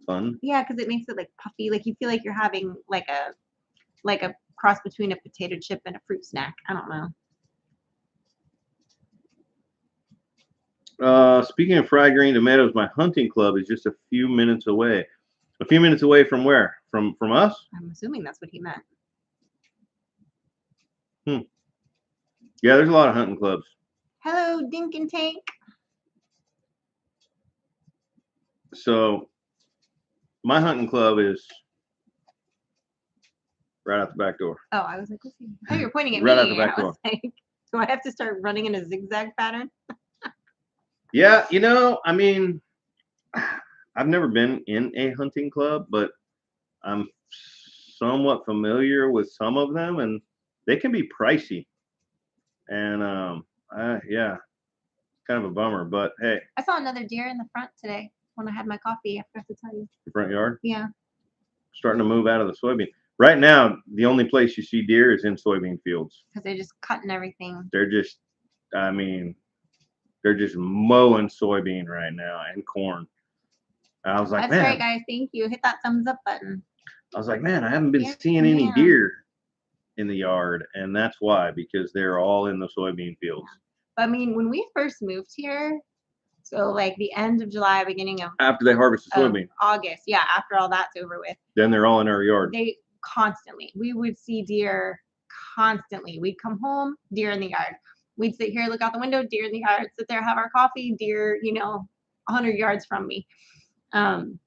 Speaker 1: Fun.
Speaker 2: Yeah, because it makes it like puffy. Like you feel like you're having like a cross between a potato chip and a fruit snack. I don't
Speaker 1: know. Speaking of fried green tomatoes, my hunting club is just a few minutes away. A few minutes away from where? From us?
Speaker 2: I'm assuming that's what he meant.
Speaker 1: Yeah, there's a lot of hunting clubs.
Speaker 2: Hello, Dink and Tank.
Speaker 1: So, my hunting club is right out the back door.
Speaker 2: Oh, I was like, let's see. Oh, you're pointing at
Speaker 1: right
Speaker 2: me.
Speaker 1: Out the back door.
Speaker 2: Like, do I have to start running in a zigzag pattern?
Speaker 1: Yeah, you know, I mean, I've never been in a hunting club, but I'm somewhat familiar with some of them, and they can be pricey. And yeah, kind of a bummer, but hey.
Speaker 2: I saw another deer in the front today when I had my coffee. I forgot to tell you.
Speaker 1: The front yard?
Speaker 2: Yeah.
Speaker 1: Starting to move out of the soybean. Right now, the only place you see deer is in soybean fields.
Speaker 2: Because they're just cutting everything.
Speaker 1: They're just, I mean, they're just mowing soybean right now and corn. I was like,
Speaker 2: that's
Speaker 1: man.
Speaker 2: That's right, guys. Thank you. Hit that thumbs up button.
Speaker 1: I was like, man, I haven't been seeing any deer in the yard. And that's why, because they're all in the soybean fields.
Speaker 2: Yeah. I mean, when we first moved here, so like the end of July, beginning of
Speaker 1: after they harvest the soybean.
Speaker 2: August, yeah, after all that's over with.
Speaker 1: Then they're all in our yard.
Speaker 2: They constantly. We would see deer constantly. We'd come home, deer in the yard. We'd sit here, look out the window, deer in the yard, sit there, have our coffee, deer, 100 yards from me. And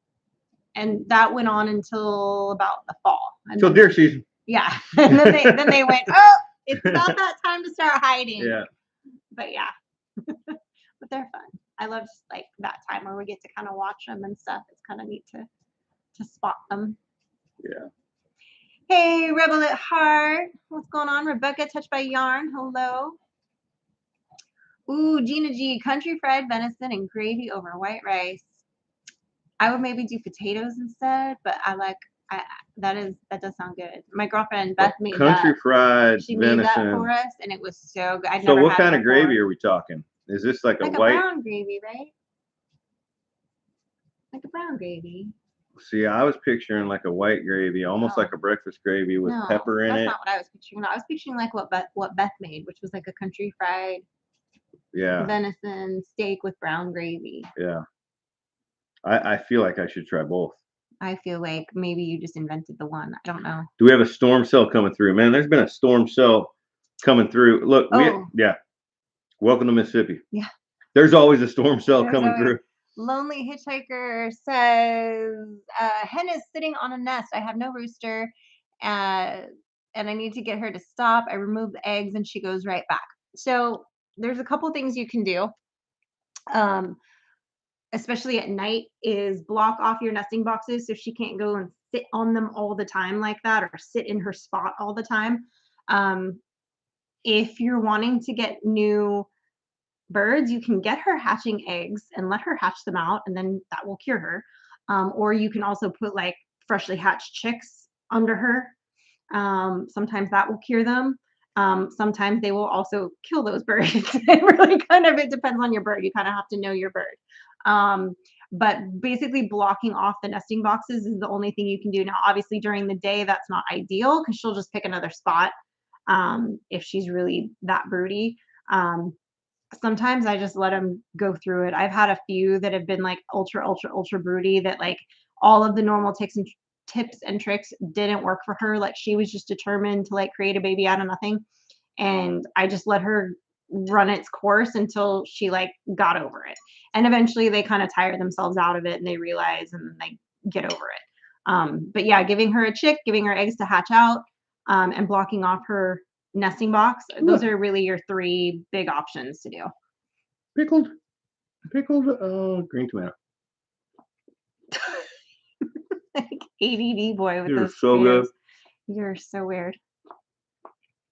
Speaker 2: that went on until about the fall.
Speaker 1: Until deer season.
Speaker 2: Yeah. And then they went, oh, it's about that time to start hiding.
Speaker 1: Yeah.
Speaker 2: But yeah. But they're fun. I love like that time where we get to kind of watch them and stuff. It's kind of neat to spot them.
Speaker 1: Yeah.
Speaker 2: Hey, Rebel at Heart. What's going on? Rebecca, Touched by Yarn. Hello. Ooh, Gina G. Country fried venison and gravy over white rice. I would maybe do potatoes instead, but that does sound good. My girlfriend Beth made
Speaker 1: country
Speaker 2: that.
Speaker 1: fried
Speaker 2: She
Speaker 1: venison.
Speaker 2: made that for us, and it was so good. I'd
Speaker 1: so
Speaker 2: never
Speaker 1: what
Speaker 2: had
Speaker 1: kind
Speaker 2: it
Speaker 1: of
Speaker 2: before.
Speaker 1: gravy are we talking? Is this like a white?
Speaker 2: Brown gravy, right? Like a brown gravy.
Speaker 1: See, I was picturing like a white gravy, almost like a breakfast gravy with pepper in it.
Speaker 2: That's not what I was picturing. I was picturing like what Beth made, which was like a country fried venison steak with brown gravy.
Speaker 1: Yeah. I feel like I should try both.
Speaker 2: I feel like maybe you just invented the one. I don't know.
Speaker 1: Do we have a storm cell coming through? Man, there's been a storm cell coming through. Look, welcome to Mississippi.
Speaker 2: Yeah.
Speaker 1: There's always a storm cell coming through.
Speaker 2: Lonely Hitchhiker says, hen is sitting on a nest. I have no rooster, and I need to get her to stop. I remove the eggs and she goes right back. So there's a couple things you can do. Especially at night, is block off your nesting boxes so she can't go and sit on them all the time like that, or sit in her spot all the time. If you're wanting to get new birds, you can get her hatching eggs and let her hatch them out, and then that will cure her. Or you can also put like freshly hatched chicks under her. Sometimes that will cure them. Sometimes they will also kill those birds. It depends on your bird. You kind of have to know your bird. But basically blocking off the nesting boxes is the only thing you can do. Now, obviously during the day, that's not ideal because she'll just pick another spot if she's really that broody. Sometimes I just let them go through it. I've had a few that have been like ultra broody that like all of the normal tips and tricks didn't work for her. Like she was just determined to like create a baby out of nothing. And I just let her run its course until she like got over it. And eventually they kind of tire themselves out of it and they realize and then they get over it. But yeah, giving her a chick, giving her eggs to hatch out, and blocking off her nesting box. Those are really your three big options to do.
Speaker 1: Pickled green tomato.
Speaker 2: Like ADD boy with
Speaker 1: You're
Speaker 2: those
Speaker 1: so
Speaker 2: tomatoes.
Speaker 1: good.
Speaker 2: You're so weird.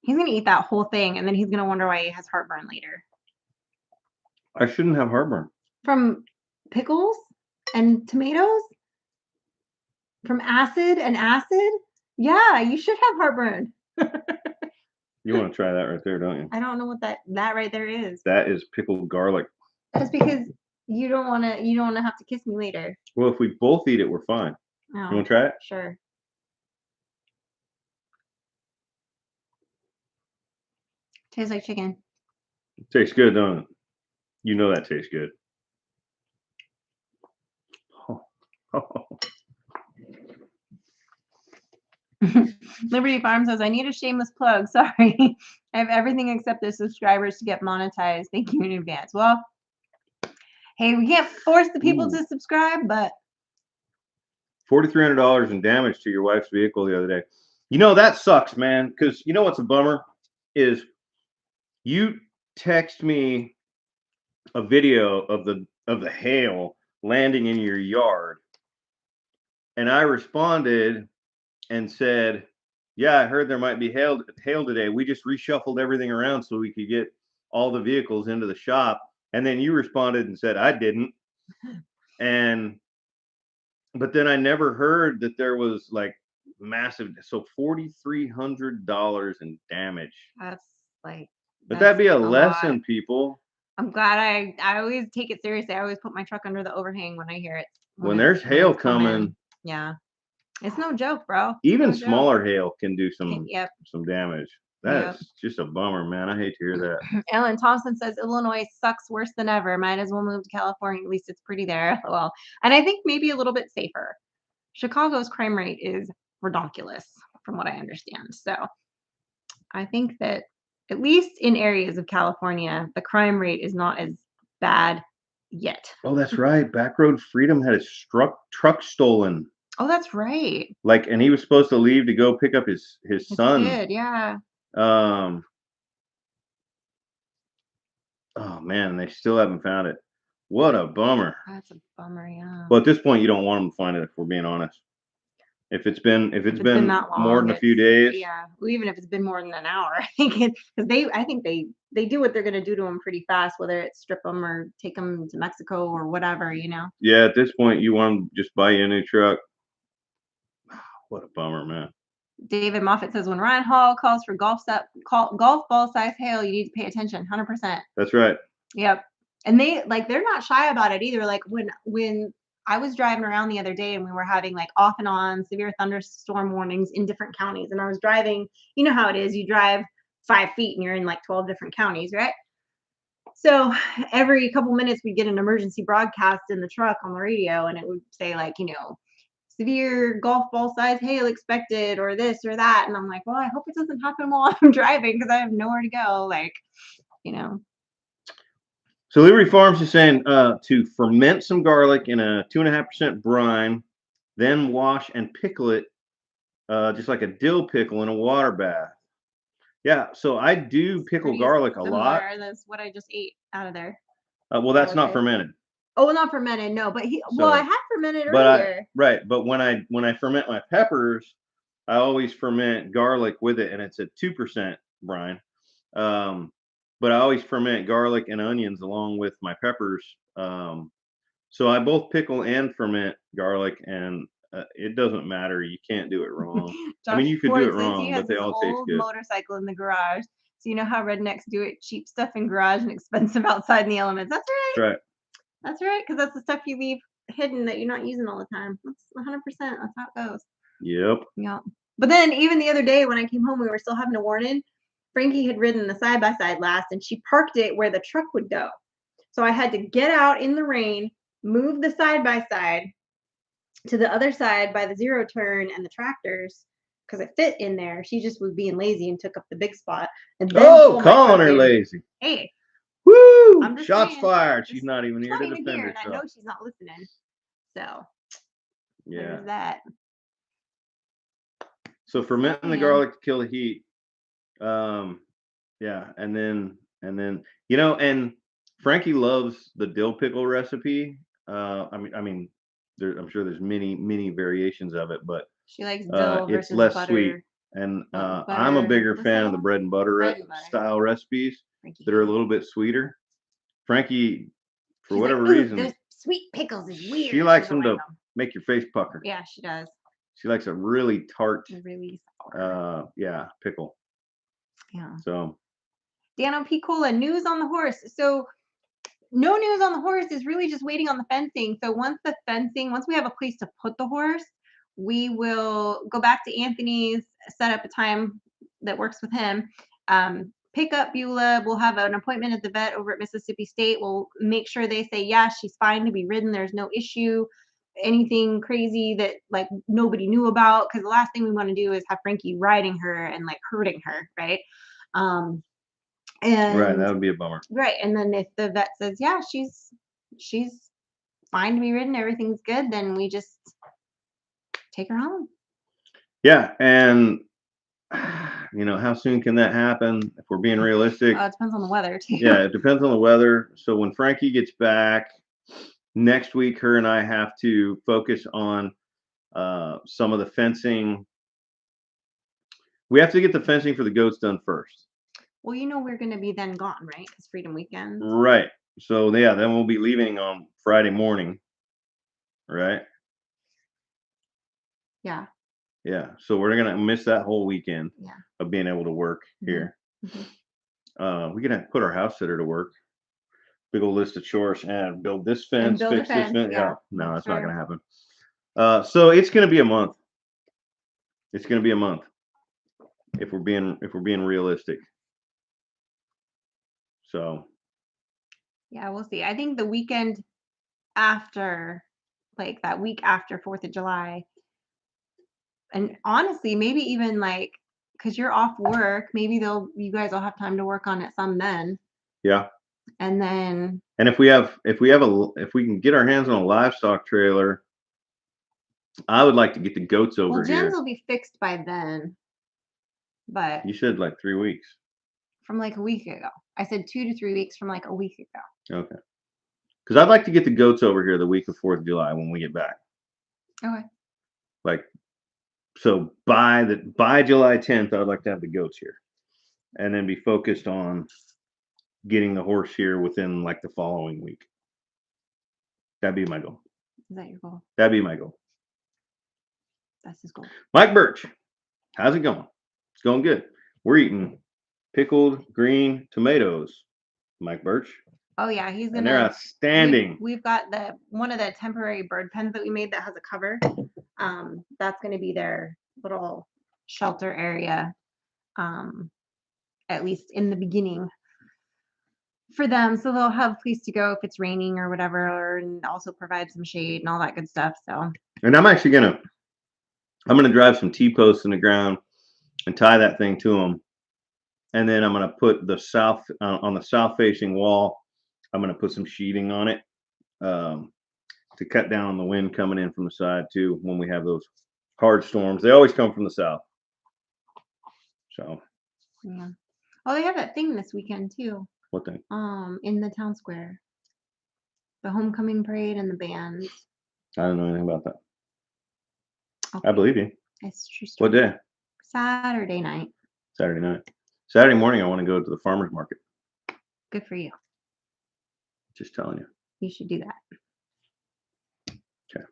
Speaker 2: He's gonna eat that whole thing and then he's gonna wonder why he has heartburn later.
Speaker 1: I shouldn't have heartburn. From
Speaker 2: pickles and tomatoes? From acid? Yeah, you should have heartburn.
Speaker 1: You want to try that right there, don't you?
Speaker 2: I don't know what that right there is.
Speaker 1: That is pickled garlic.
Speaker 2: That's because you don't want to have to kiss me later.
Speaker 1: Well, if we both eat it, we're fine.
Speaker 2: Oh,
Speaker 1: you want to try it?
Speaker 2: Sure. Tastes like chicken.
Speaker 1: It tastes good, don't it? You know that tastes good.
Speaker 2: Liberty Farm says, I need a shameless plug. Sorry. I have everything except the subscribers to get monetized. Thank you in advance. Well, hey, we can't force the people to subscribe, but
Speaker 1: $4,300 in damage to your wife's vehicle the other day. You know, that sucks, man, because you know what's a bummer is you text me a video of the hail landing in your yard, and I responded and said, yeah, I heard there might be hail today. We just reshuffled everything around so we could get all the vehicles into the shop. And then you responded and said, I didn't. But then I never heard that there was like massive, so $4,300 in damage.
Speaker 2: That's like,
Speaker 1: but that'd be a lesson, lot. People.
Speaker 2: I'm glad I always take it seriously. I always put my truck under the overhang when I hear it.
Speaker 1: When there's hail coming.
Speaker 2: Yeah. It's no joke, bro.
Speaker 1: Even smaller hail can do some damage. That's just a bummer, man. I hate to hear that.
Speaker 2: Ellen Thompson says Illinois sucks worse than ever. Might as well move to California. At least it's pretty there. Well, and I think maybe a little bit safer. Chicago's crime rate is redonkulous, from what I understand. So I think that at least in areas of California, the crime rate is not as bad yet.
Speaker 1: Oh, that's right. Backroad Freedom had his truck stolen.
Speaker 2: Oh, that's right.
Speaker 1: Like, and he was supposed to leave to go pick up his son.
Speaker 2: Kid, yeah.
Speaker 1: Oh man, they still haven't found it. What a bummer.
Speaker 2: That's a bummer, yeah.
Speaker 1: Well, at this point, you don't want them to find it, if we're being honest. If it's been
Speaker 2: that
Speaker 1: more
Speaker 2: long,
Speaker 1: than a few days,
Speaker 2: yeah. Well, even if it's been more than an hour, I think I think they do what they're gonna do to them pretty fast, whether it's strip them or take them to Mexico or whatever, you know.
Speaker 1: yeah, at this point, you want to just buy you a new truck. What a bummer, man.
Speaker 2: David Moffitt says when Ryan Hall calls for golf ball size hail, you need to pay attention. 100%.
Speaker 1: That's right.
Speaker 2: Yep. And they're not shy about it either. Like when I was driving around the other day and we were having like off and on severe thunderstorm warnings in different counties. And I was driving, you know how it is, you drive 5 feet and you're in like 12 different counties, right? So every couple minutes we'd get an emergency broadcast in the truck on the radio and it would say like, severe golf ball size hail expected or this or that. And I'm like, well, I hope it doesn't happen while I'm driving because I have nowhere to go. Like, you know.
Speaker 1: So Liberty Farms is saying to ferment some garlic in a 2.5% brine, then wash and pickle it just like a dill pickle in a water bath. Yeah, so I do pickle garlic a lot.
Speaker 2: That's what I just ate out of there.
Speaker 1: Well, that's not fermented.
Speaker 2: Oh, not fermented, no. But I had fermented
Speaker 1: But
Speaker 2: earlier.
Speaker 1: But when I ferment my peppers, I always ferment garlic with it, and it's a 2% brine. But I always ferment garlic and onions along with my peppers. So I both pickle and ferment garlic, and it doesn't matter. You can't do it wrong. I mean, you could do it wrong, but they all taste good.
Speaker 2: Motorcycle in the garage. So you know how rednecks do it: cheap stuff in garage and expensive outside in the elements. That's right.
Speaker 1: That's right.
Speaker 2: That's right, because that's the stuff you leave hidden that you're not using all the time. That's 100%. That's how it goes.
Speaker 1: Yep.
Speaker 2: Yeah. But then even the other day when I came home, we were still having a warning. Frankie had ridden the side by side last, and she parked it where the truck would go. So I had to get out in the rain, move the side by side to the other side by the zero turn and the tractors because it fit in there. She just was being lazy and took up the big spot. And then
Speaker 1: calling her lazy.
Speaker 2: Hey.
Speaker 1: Woo! Shots fired. She's not even here to defend herself.
Speaker 2: And I know she's not listening. So
Speaker 1: yeah,
Speaker 2: there's that.
Speaker 1: So fermenting the garlic to kill the heat. Yeah, and then and Frankie loves the dill pickle recipe. I mean, I'm sure there's many variations of it, but
Speaker 2: she likes dill versus
Speaker 1: it's less
Speaker 2: butter.
Speaker 1: sweet. And I'm a bigger fan of the bread and butter style recipes that are a little bit sweeter. Frankie, for whatever reason,
Speaker 2: sweet pickles is weird.
Speaker 1: She likes them to make your face pucker.
Speaker 2: Yeah, she does.
Speaker 1: She likes a really tart,
Speaker 2: really sour.
Speaker 1: pickle.
Speaker 2: Yeah.
Speaker 1: So,
Speaker 2: Dano P. Cola, news on the horse. So, no news on the horse is really just waiting on the fencing. So once we have a place to put the horse, we will go back to Anthony's, set up a time that works with him. Pick up Beulah. We'll have an appointment at the vet over at Mississippi State. We'll make sure they say, yeah, she's fine to be ridden. There's no issue, anything crazy that like nobody knew about. Because the last thing we want to do is have Frankie riding her and like hurting her, right? And
Speaker 1: right, that would be a bummer.
Speaker 2: Right. And then if the vet says, yeah, she's fine to be ridden, everything's good, then we just take her home.
Speaker 1: Yeah. And how soon can that happen? If we're being realistic.
Speaker 2: It depends on the weather too.
Speaker 1: Yeah, it depends on the weather. So when Frankie gets back next week, her and I have to focus on some of the fencing. We have to get the fencing for the goats done first.
Speaker 2: Well, we're going to be then gone, right? Because Freedom Weekend.
Speaker 1: Right. So, yeah, then we'll be leaving on Friday morning. Right?
Speaker 2: Yeah.
Speaker 1: Yeah. So, we're going to miss that whole weekend of being able to work here. Mm-hmm. We're going to put our house sitter to work. Big old list of chores and build this fence, fix this fence. Yeah. No, that's not going to happen. So, it's going to be a month. It's going to be a month if we're being realistic. So,
Speaker 2: yeah, we'll see. I think the weekend after, like that week after 4th of July, and honestly, maybe even like, because you're off work, maybe you guys will have time to work on it some then.
Speaker 1: Yeah.
Speaker 2: And then.
Speaker 1: And if we can get our hands on a livestock trailer, I would like to get the goats over here.
Speaker 2: Well, Jen's will be fixed by then. But.
Speaker 1: You said like 3 weeks.
Speaker 2: From like a week ago. I said 2 to 3 weeks from like a week ago.
Speaker 1: Okay. because I'd like to get the goats over here the week of 4th of July when we get back.
Speaker 2: Okay.
Speaker 1: Like, so by July 10th, I'd like to have the goats here, and then be focused on getting the horse here within like the following week. That'd be my goal.
Speaker 2: Is that your goal?
Speaker 1: That'd be my goal.
Speaker 2: That's his goal.
Speaker 1: Mike Birch, how's it going? It's going good. We're eating pickled green tomatoes. Mike Birch.
Speaker 2: Oh yeah, he's gonna.
Speaker 1: And they're outstanding.
Speaker 2: We've got one of the temporary bird pens that we made that has a cover. That's gonna be their little shelter area, at least in the beginning for them. So they'll have a place to go if it's raining or whatever, and also provide some shade and all that good stuff. So.
Speaker 1: And I'm actually gonna drive some T-posts in the ground and tie that thing to them, and then I'm gonna put the on the south facing wall. I'm gonna put some sheeting on it to cut down on the wind coming in from the side too. When we have those hard storms, they always come from the south. So.
Speaker 2: Yeah. Oh, they have that thing this weekend too.
Speaker 1: What thing?
Speaker 2: In the town square. The homecoming parade and the bands.
Speaker 1: I don't know anything about that.
Speaker 2: Okay.
Speaker 1: I believe you.
Speaker 2: It's true story.
Speaker 1: What day?
Speaker 2: Saturday night.
Speaker 1: Saturday night. Saturday morning, I want to go to the farmer's market.
Speaker 2: Good for you.
Speaker 1: Just telling you.
Speaker 2: You should do that.
Speaker 1: Okay.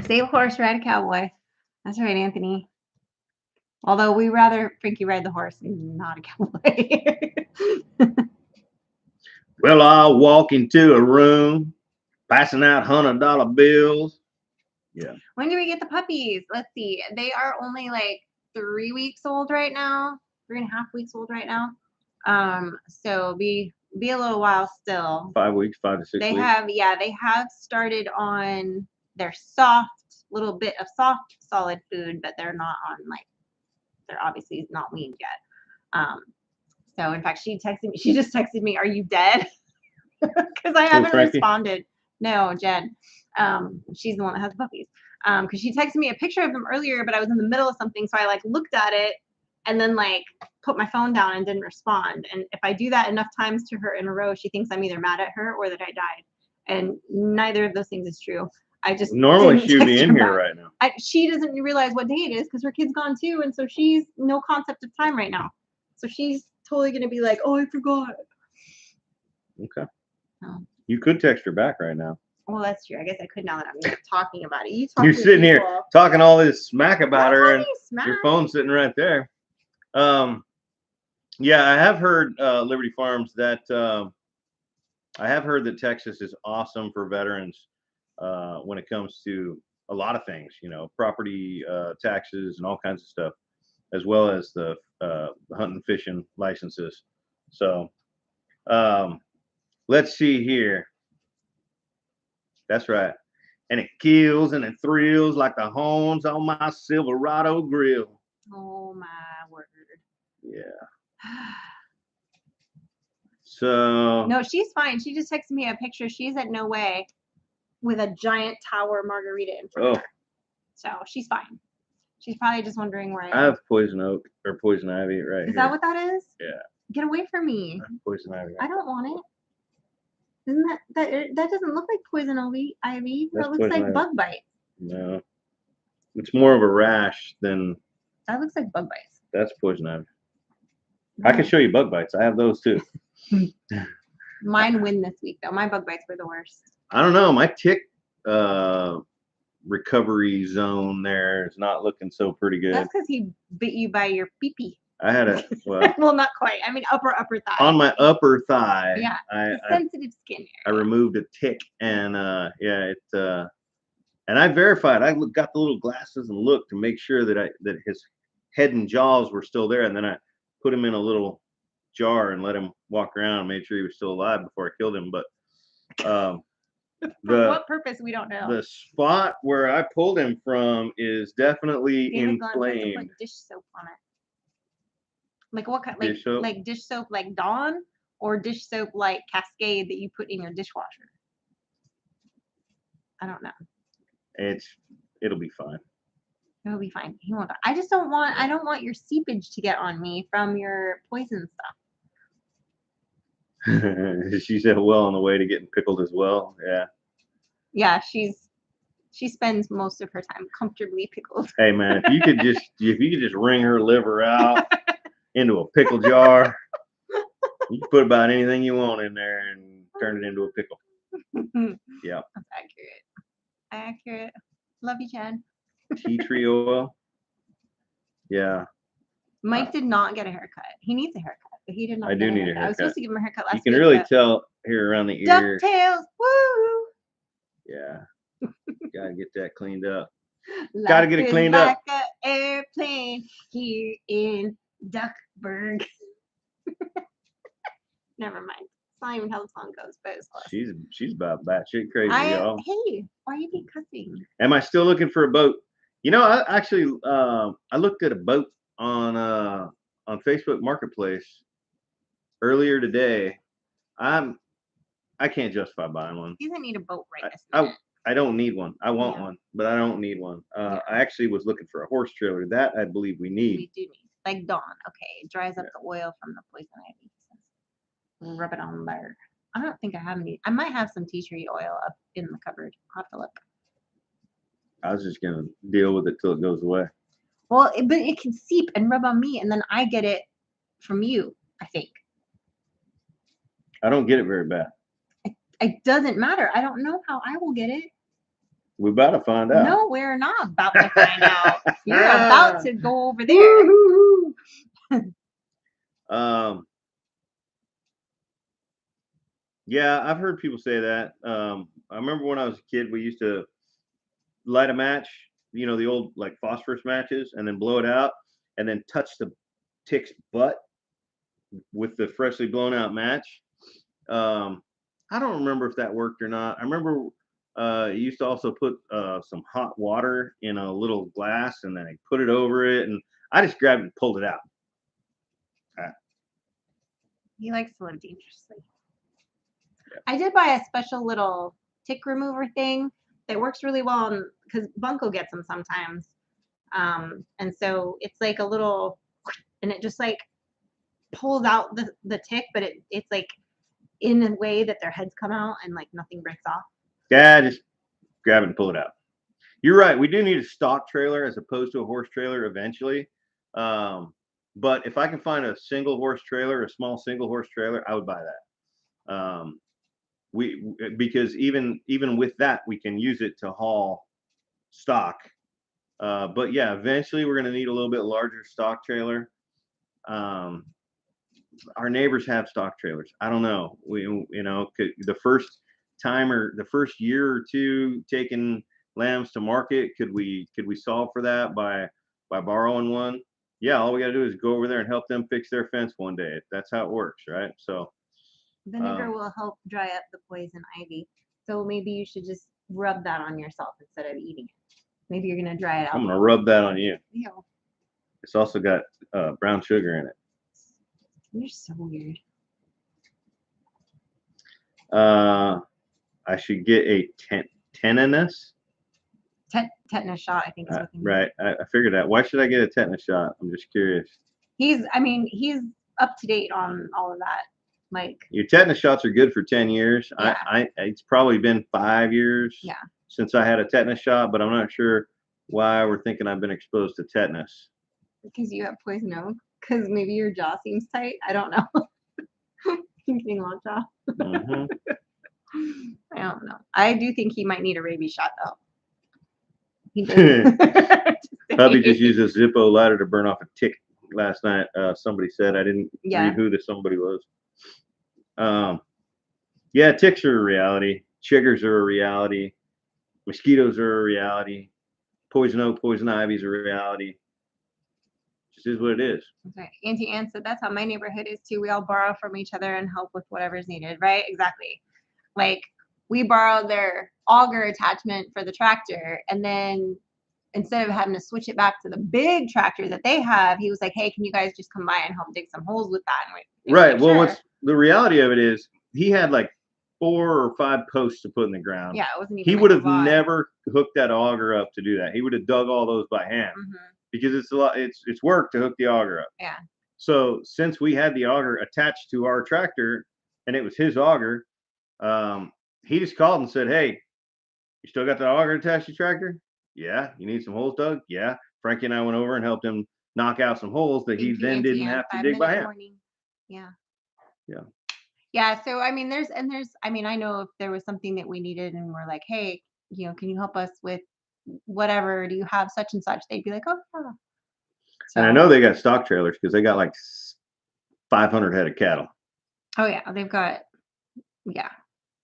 Speaker 2: Save a horse, ride a cowboy. That's right, Anthony. Although we rather Frankie ride the horse and not a cowboy.
Speaker 1: Well, I'll walk into a room, passing out $100 bills. Yeah.
Speaker 2: When do we get the puppies? Let's see. They are only like 3 weeks old right now. 3.5 weeks old right now. So be a little while still.
Speaker 1: 5 weeks, 5 to 6
Speaker 2: they
Speaker 1: weeks.
Speaker 2: They have started on their little bit of soft solid food, but they're not on they're obviously not weaned yet. So in fact, she just texted me, "Are you dead?" Because I haven't responded. No, Jen. She's the one that has puppies. Because she texted me a picture of them earlier, but I was in the middle of something, so I looked at it and then put my phone down and didn't respond. And if I do that enough times to her in a row, she thinks I'm either mad at her or that I died. And neither of those things is true. I just
Speaker 1: normally she would be in here right now.
Speaker 2: She doesn't realize what day it is because her kid's gone too, and so she's no concept of time right now. So she's totally gonna be like, "Oh, I forgot."
Speaker 1: Okay. Oh. You could text her back right now.
Speaker 2: Well, that's true. I guess I could now that I'm talking about it.
Speaker 1: You're sitting here talking all this smack about her, and your phone's sitting right there. Yeah, I have heard Liberty Farms that I have heard that Texas is awesome for veterans when it comes to a lot of things, property taxes and all kinds of stuff, as well as the hunting, fishing licenses. So let's see here. That's right. And it kills and it thrills like the horns on my Silverado grill.
Speaker 2: Oh my word.
Speaker 1: Yeah. So
Speaker 2: no, she's fine. She just texted me a picture. She's at No Way with a giant tower margarita in front of her. So she's fine. She's probably just wondering where I am.
Speaker 1: I have poison oak or poison ivy right here.
Speaker 2: Is that what that is?
Speaker 1: Yeah.
Speaker 2: Get away from me.
Speaker 1: Poison ivy.
Speaker 2: I don't want it. Isn't that doesn't look like poison ivy? That looks like bug bite.
Speaker 1: No. It's more of a rash than.
Speaker 2: That looks like bug bites.
Speaker 1: That's poison ivy. I can show you bug bites. I have those too.
Speaker 2: Mine win this week though. My bug bites were the worst.
Speaker 1: I don't know. My tick recovery zone there is not looking so pretty good.
Speaker 2: That's because he bit you by your pee-pee.
Speaker 1: I had a
Speaker 2: well, not quite. I mean, upper thigh.
Speaker 1: On my upper thigh.
Speaker 2: Yeah, sensitive skin area.
Speaker 1: I removed a tick, and and I verified. I got the little glasses and looked to make sure that his head and jaws were still there, and then I put him in a little jar and let him walk around and made sure he was still alive before I killed him. But
Speaker 2: for what purpose we don't know.
Speaker 1: The spot where I pulled him from is definitely inflamed.
Speaker 2: Put dish soap on it. Like what kind? Like dish soap like Dawn, or dish soap like Cascade that you put in your dishwasher? I don't know.
Speaker 1: It'll be fine.
Speaker 2: It'll be fine. He won't. I don't want your seepage to get on me from your poison stuff.
Speaker 1: She said, well, on the way to getting pickled as well. Yeah.
Speaker 2: Yeah, she spends most of her time comfortably pickled.
Speaker 1: Hey man, if you could just wring her liver out into a pickle jar, you can put about anything you want in there and turn it into a pickle. Yeah.
Speaker 2: That's accurate. Accurate. Love you, Chad.
Speaker 1: Tea tree oil. Yeah.
Speaker 2: Mike did not get a haircut. He needs a haircut, but he did not.
Speaker 1: I do need a haircut.
Speaker 2: I was supposed to give him a haircut last week.
Speaker 1: You can really tell here around the ear.
Speaker 2: DuckTales. Woo!
Speaker 1: Yeah. Gotta get that cleaned up. Gotta get it cleaned up.
Speaker 2: Like an airplane here in Duckburg. Never mind. It's not even how the song goes, but it's close.
Speaker 1: She's about batshit crazy, y'all.
Speaker 2: Hey, why are you being cussing?
Speaker 1: Am I still looking for a boat? You know, I actually I looked at a boat on Facebook Marketplace earlier today. I can't justify buying one.
Speaker 2: You don't need a boat right this minute.
Speaker 1: I don't need one. I want one, but I don't need one. I actually was looking for a horse trailer. That I believe we need.
Speaker 2: We do need. Like Dawn. Okay, it dries up the oil from the poison ivy. Rub it on there. I don't think I have any. I might have some tea tree oil up in the cupboard. I'll have to look.
Speaker 1: I was just gonna deal with it till it goes away.
Speaker 2: Well, but it can seep and rub on me, and then I get it from you, I think.
Speaker 1: I don't get it very bad.
Speaker 2: It doesn't matter. I don't know how I will get it.
Speaker 1: We're about to find out.
Speaker 2: No, we're not about to find out. You're about to go over there.
Speaker 1: Yeah, I've heard people say that. I remember when I was a kid, we used to light a match, you know, the old like phosphorus matches, and then blow it out, and then touch the tick's butt with the freshly blown out match. I don't remember if that worked or not. I remember you used to also put some hot water in a little glass, and then I put it over it, and I just grabbed it and pulled it out.
Speaker 2: He likes to live dangerously. Yeah. I did buy a special little tick remover thing that works really well because Bunko gets them sometimes. And so it's like a little, and it just like pulls out the tick, but it's like in a way that their heads come out and like nothing breaks off.
Speaker 1: Yeah, just grab it and pull it out. You're right. We do need a stock trailer as opposed to a horse trailer eventually. But if I can find a single horse trailer, a small single horse trailer, I would buy that. Because even with that, we can use it to haul stock. But yeah, eventually we're going to need a little bit larger stock trailer. Our neighbors have stock trailers. I don't know. The first year or two taking lambs to market, could we solve for that by borrowing one? Yeah, all we got to do is go over there and help them fix their fence one day. That's how it works, right? So
Speaker 2: vinegar will help dry up the poison ivy. So maybe you should just rub that on yourself instead of eating it. Maybe you're gonna dry it out.
Speaker 1: I'm gonna rub that on you.
Speaker 2: Yeah.
Speaker 1: It's also got brown sugar in it.
Speaker 2: You're so weird.
Speaker 1: I should get a tetanus.
Speaker 2: Tetanus shot, I think.
Speaker 1: Right. I figured that. Why should I get a tetanus shot? I'm just curious.
Speaker 2: He's up to date on all of that. Like,
Speaker 1: your tetanus shots are good for 10 years.
Speaker 2: Yeah.
Speaker 1: It's probably been 5 years since I had a tetanus shot, but I'm not sure why we're thinking I've been exposed to tetanus.
Speaker 2: Because you have poison oak. Because maybe your jaw seems tight. I don't know. You're getting long jaw.
Speaker 1: Mm-hmm.
Speaker 2: I don't know. I do think he might need a rabies shot though.
Speaker 1: Hubby just used a Zippo lighter to burn off a tick last night. Somebody said. I didn't read who the somebody was. Yeah, ticks are a reality. Chiggers are a reality. Mosquitoes are a reality. Poison oak, poison ivy is a reality. Just is what it is.
Speaker 2: Okay. Auntie Ann said that's how my neighborhood is too. We all borrow from each other and help with whatever's needed, right? Exactly. Like, we borrowed their auger attachment for the tractor, and then instead of having to switch it back to the big tractor that they have, he was like, hey, can you guys just come by and help dig some holes with that? And
Speaker 1: right. Like, well, sure. What's the reality of it is he had like 4 or 5 posts to put in the ground.
Speaker 2: Yeah, it wasn't even.
Speaker 1: He would have never hooked that auger up to do that. He would have dug all those by hand because it's a lot. It's work to hook the auger up.
Speaker 2: Yeah.
Speaker 1: So since we had the auger attached to our tractor, and it was his auger. He just called and said, "Hey, you still got the auger attached to your tractor? Yeah. You need some holes dug? Yeah." Frankie and I went over and helped him knock out some holes that he then didn't have to dig by hand.
Speaker 2: Yeah.
Speaker 1: Yeah.
Speaker 2: Yeah. So I mean, I know if there was something that we needed and we're like, hey, can you help us with whatever? Do you have such and such? They'd be like, oh, yeah.
Speaker 1: And I know they got stock trailers because they got like 500 head of cattle.
Speaker 2: Oh yeah, they've got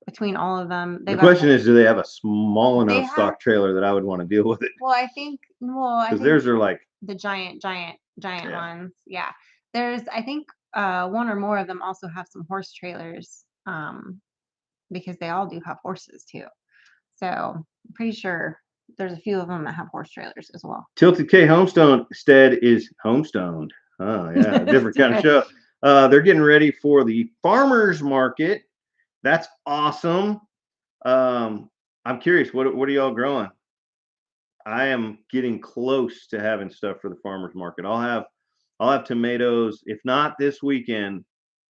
Speaker 2: between all of them.
Speaker 1: The question is, do they have a small enough stock trailer that I would want to deal with it?
Speaker 2: Well, I think because
Speaker 1: theirs are like
Speaker 2: the giant ones. Yeah, I think one or more of them also have some horse trailers. Because they all do have horses too. So I'm pretty sure there's a few of them that have horse trailers as well.
Speaker 1: Tilted K Homestead is homestoned. Oh yeah, different kind of show. They're getting ready for the farmers market. That's awesome. I'm curious, what are y'all growing? I am getting close to having stuff for the farmers market. I'll have tomatoes, if not this weekend,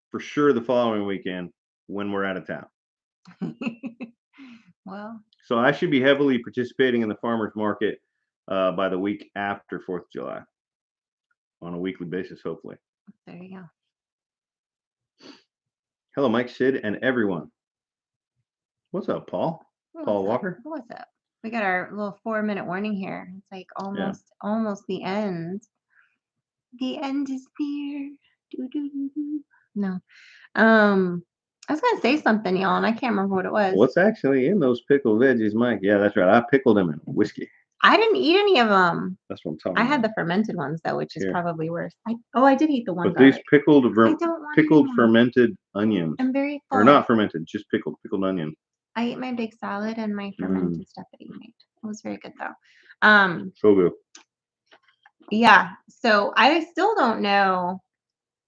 Speaker 1: for sure the following weekend when we're out of town.
Speaker 2: Well,
Speaker 1: so I should be heavily participating in the farmers market by the week after 4th of July on a weekly basis, hopefully.
Speaker 2: There you go.
Speaker 1: Hello, Mike, Sid, and everyone. What's up, Paul? Paul Walker.
Speaker 2: What's up? We got our little 4-minute warning here. It's like almost the end. The end is near. No. I was gonna say something, y'all, and I can't remember what it was.
Speaker 1: What's actually in those pickled veggies, Mike? Yeah, that's right. I pickled them in whiskey.
Speaker 2: I didn't eat any of them.
Speaker 1: That's what I'm talking about.
Speaker 2: I had the fermented ones though, which is probably worse. I did eat the one.
Speaker 1: But these pickled fermented onions.
Speaker 2: I'm very full.
Speaker 1: Or not fermented, just pickled onion.
Speaker 2: I ate my big salad and my fermented stuff that he made. It was very good though.
Speaker 1: So good.
Speaker 2: Yeah. So I still don't know.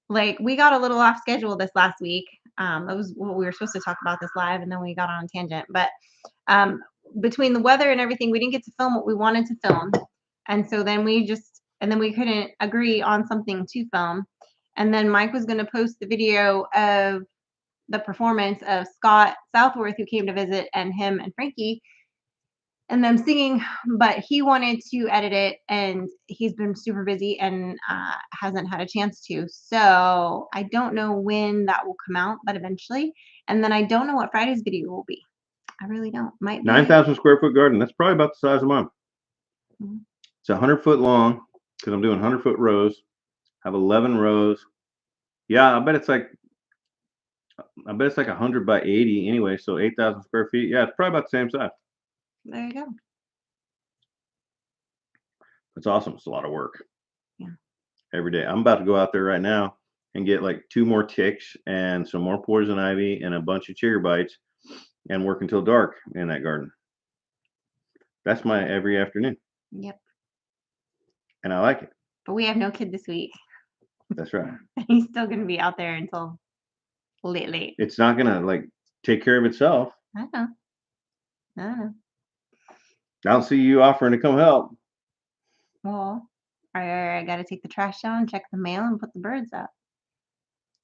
Speaker 2: Like we got a little off schedule this last week. It was what we were supposed to talk about this live, and then we got on a tangent. But between the weather and everything, we didn't get to film what we wanted to film, and so then we couldn't agree on something to film. And then Mike was going to post the video of the performance of Scott Southworth, who came to visit, and him and Frankie, and them singing, but he wanted to edit it, and he's been super busy and hasn't had a chance to. So I don't know when that will come out, but eventually. And then I don't know what Friday's video will be. I really don't. Might be
Speaker 1: 9,000 square foot garden. That's probably about the size of mine. Mm-hmm. It's 100 foot long because I'm doing 100-foot rows. I have 11 rows. Yeah, I bet it's like 100 by 80 anyway. So 8,000 square feet. Yeah, it's probably about the same size.
Speaker 2: There you go.
Speaker 1: It's awesome. It's a lot of work.
Speaker 2: Yeah.
Speaker 1: Every day. I'm about to go out there right now and get like 2 more ticks and some more poison ivy and a bunch of chigger bites and work until dark in that garden. That's my every afternoon.
Speaker 2: Yep.
Speaker 1: And I like it.
Speaker 2: But we have no kid this week.
Speaker 1: That's right.
Speaker 2: He's still going to be out there until late.
Speaker 1: It's not going to like take care of itself.
Speaker 2: I know.
Speaker 1: I don't see you offering to come help.
Speaker 2: Well, I got to take the trash down, check the mail, and put the birds up.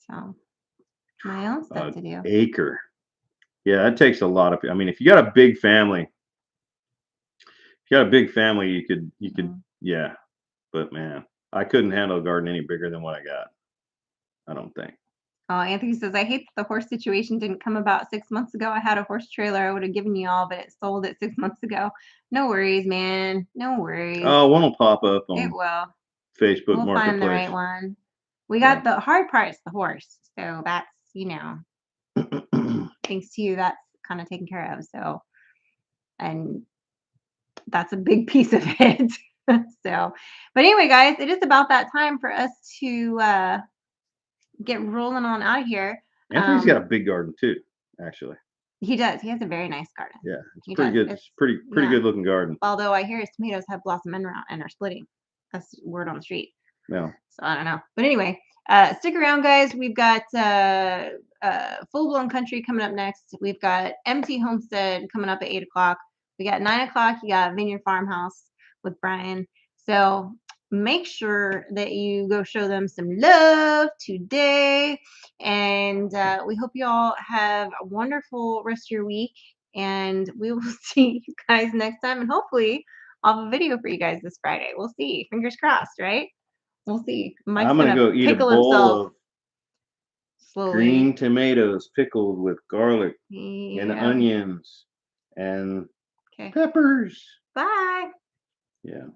Speaker 2: So, my own stuff to do.
Speaker 1: Acre. Yeah, that takes a lot of. I mean, if you got a big family, you could, yeah. But man, I couldn't handle a garden any bigger than what I got. I don't think.
Speaker 2: Oh, Anthony says, I hate that the horse situation didn't come about 6 months ago. I had a horse trailer I would have given you all, but it sold it 6 months ago. No worries, man. No worries.
Speaker 1: Oh, one will pop up on Facebook
Speaker 2: we'll
Speaker 1: Marketplace.
Speaker 2: Find the right one. We got the hard part's the horse. So that's, thanks to you, that's kind of taken care of. So, and that's a big piece of it. So, but anyway, guys, it is about that time for us to get rolling on out of here.
Speaker 1: Anthony's got a big garden too, actually.
Speaker 2: He does. He has a very nice garden.
Speaker 1: Yeah, it's pretty good. It's pretty good looking garden.
Speaker 2: Although I hear his tomatoes have blossom end and are splitting. That's word on the street.
Speaker 1: Yeah.
Speaker 2: So I don't know. But anyway, stick around, guys. We've got Full Blown Country coming up next. We've got Empty Homestead coming up at 8:00. We got 9:00. You got Vineyard Farmhouse with Brian. So make sure that you go show them some love today. And And we hope you all have a wonderful rest of your week. And we will see you guys next time. And hopefully, I'll have a video for you guys this Friday. We'll see. Fingers crossed, right? We'll see. Mike's
Speaker 1: I'm gonna
Speaker 2: gonna
Speaker 1: go eat a
Speaker 2: pickle
Speaker 1: bowl
Speaker 2: himself
Speaker 1: of
Speaker 2: slowly.
Speaker 1: green tomatoes pickled with garlic and
Speaker 2: Yeah.
Speaker 1: onions and
Speaker 2: Okay.
Speaker 1: peppers.
Speaker 2: Bye.
Speaker 1: Yeah.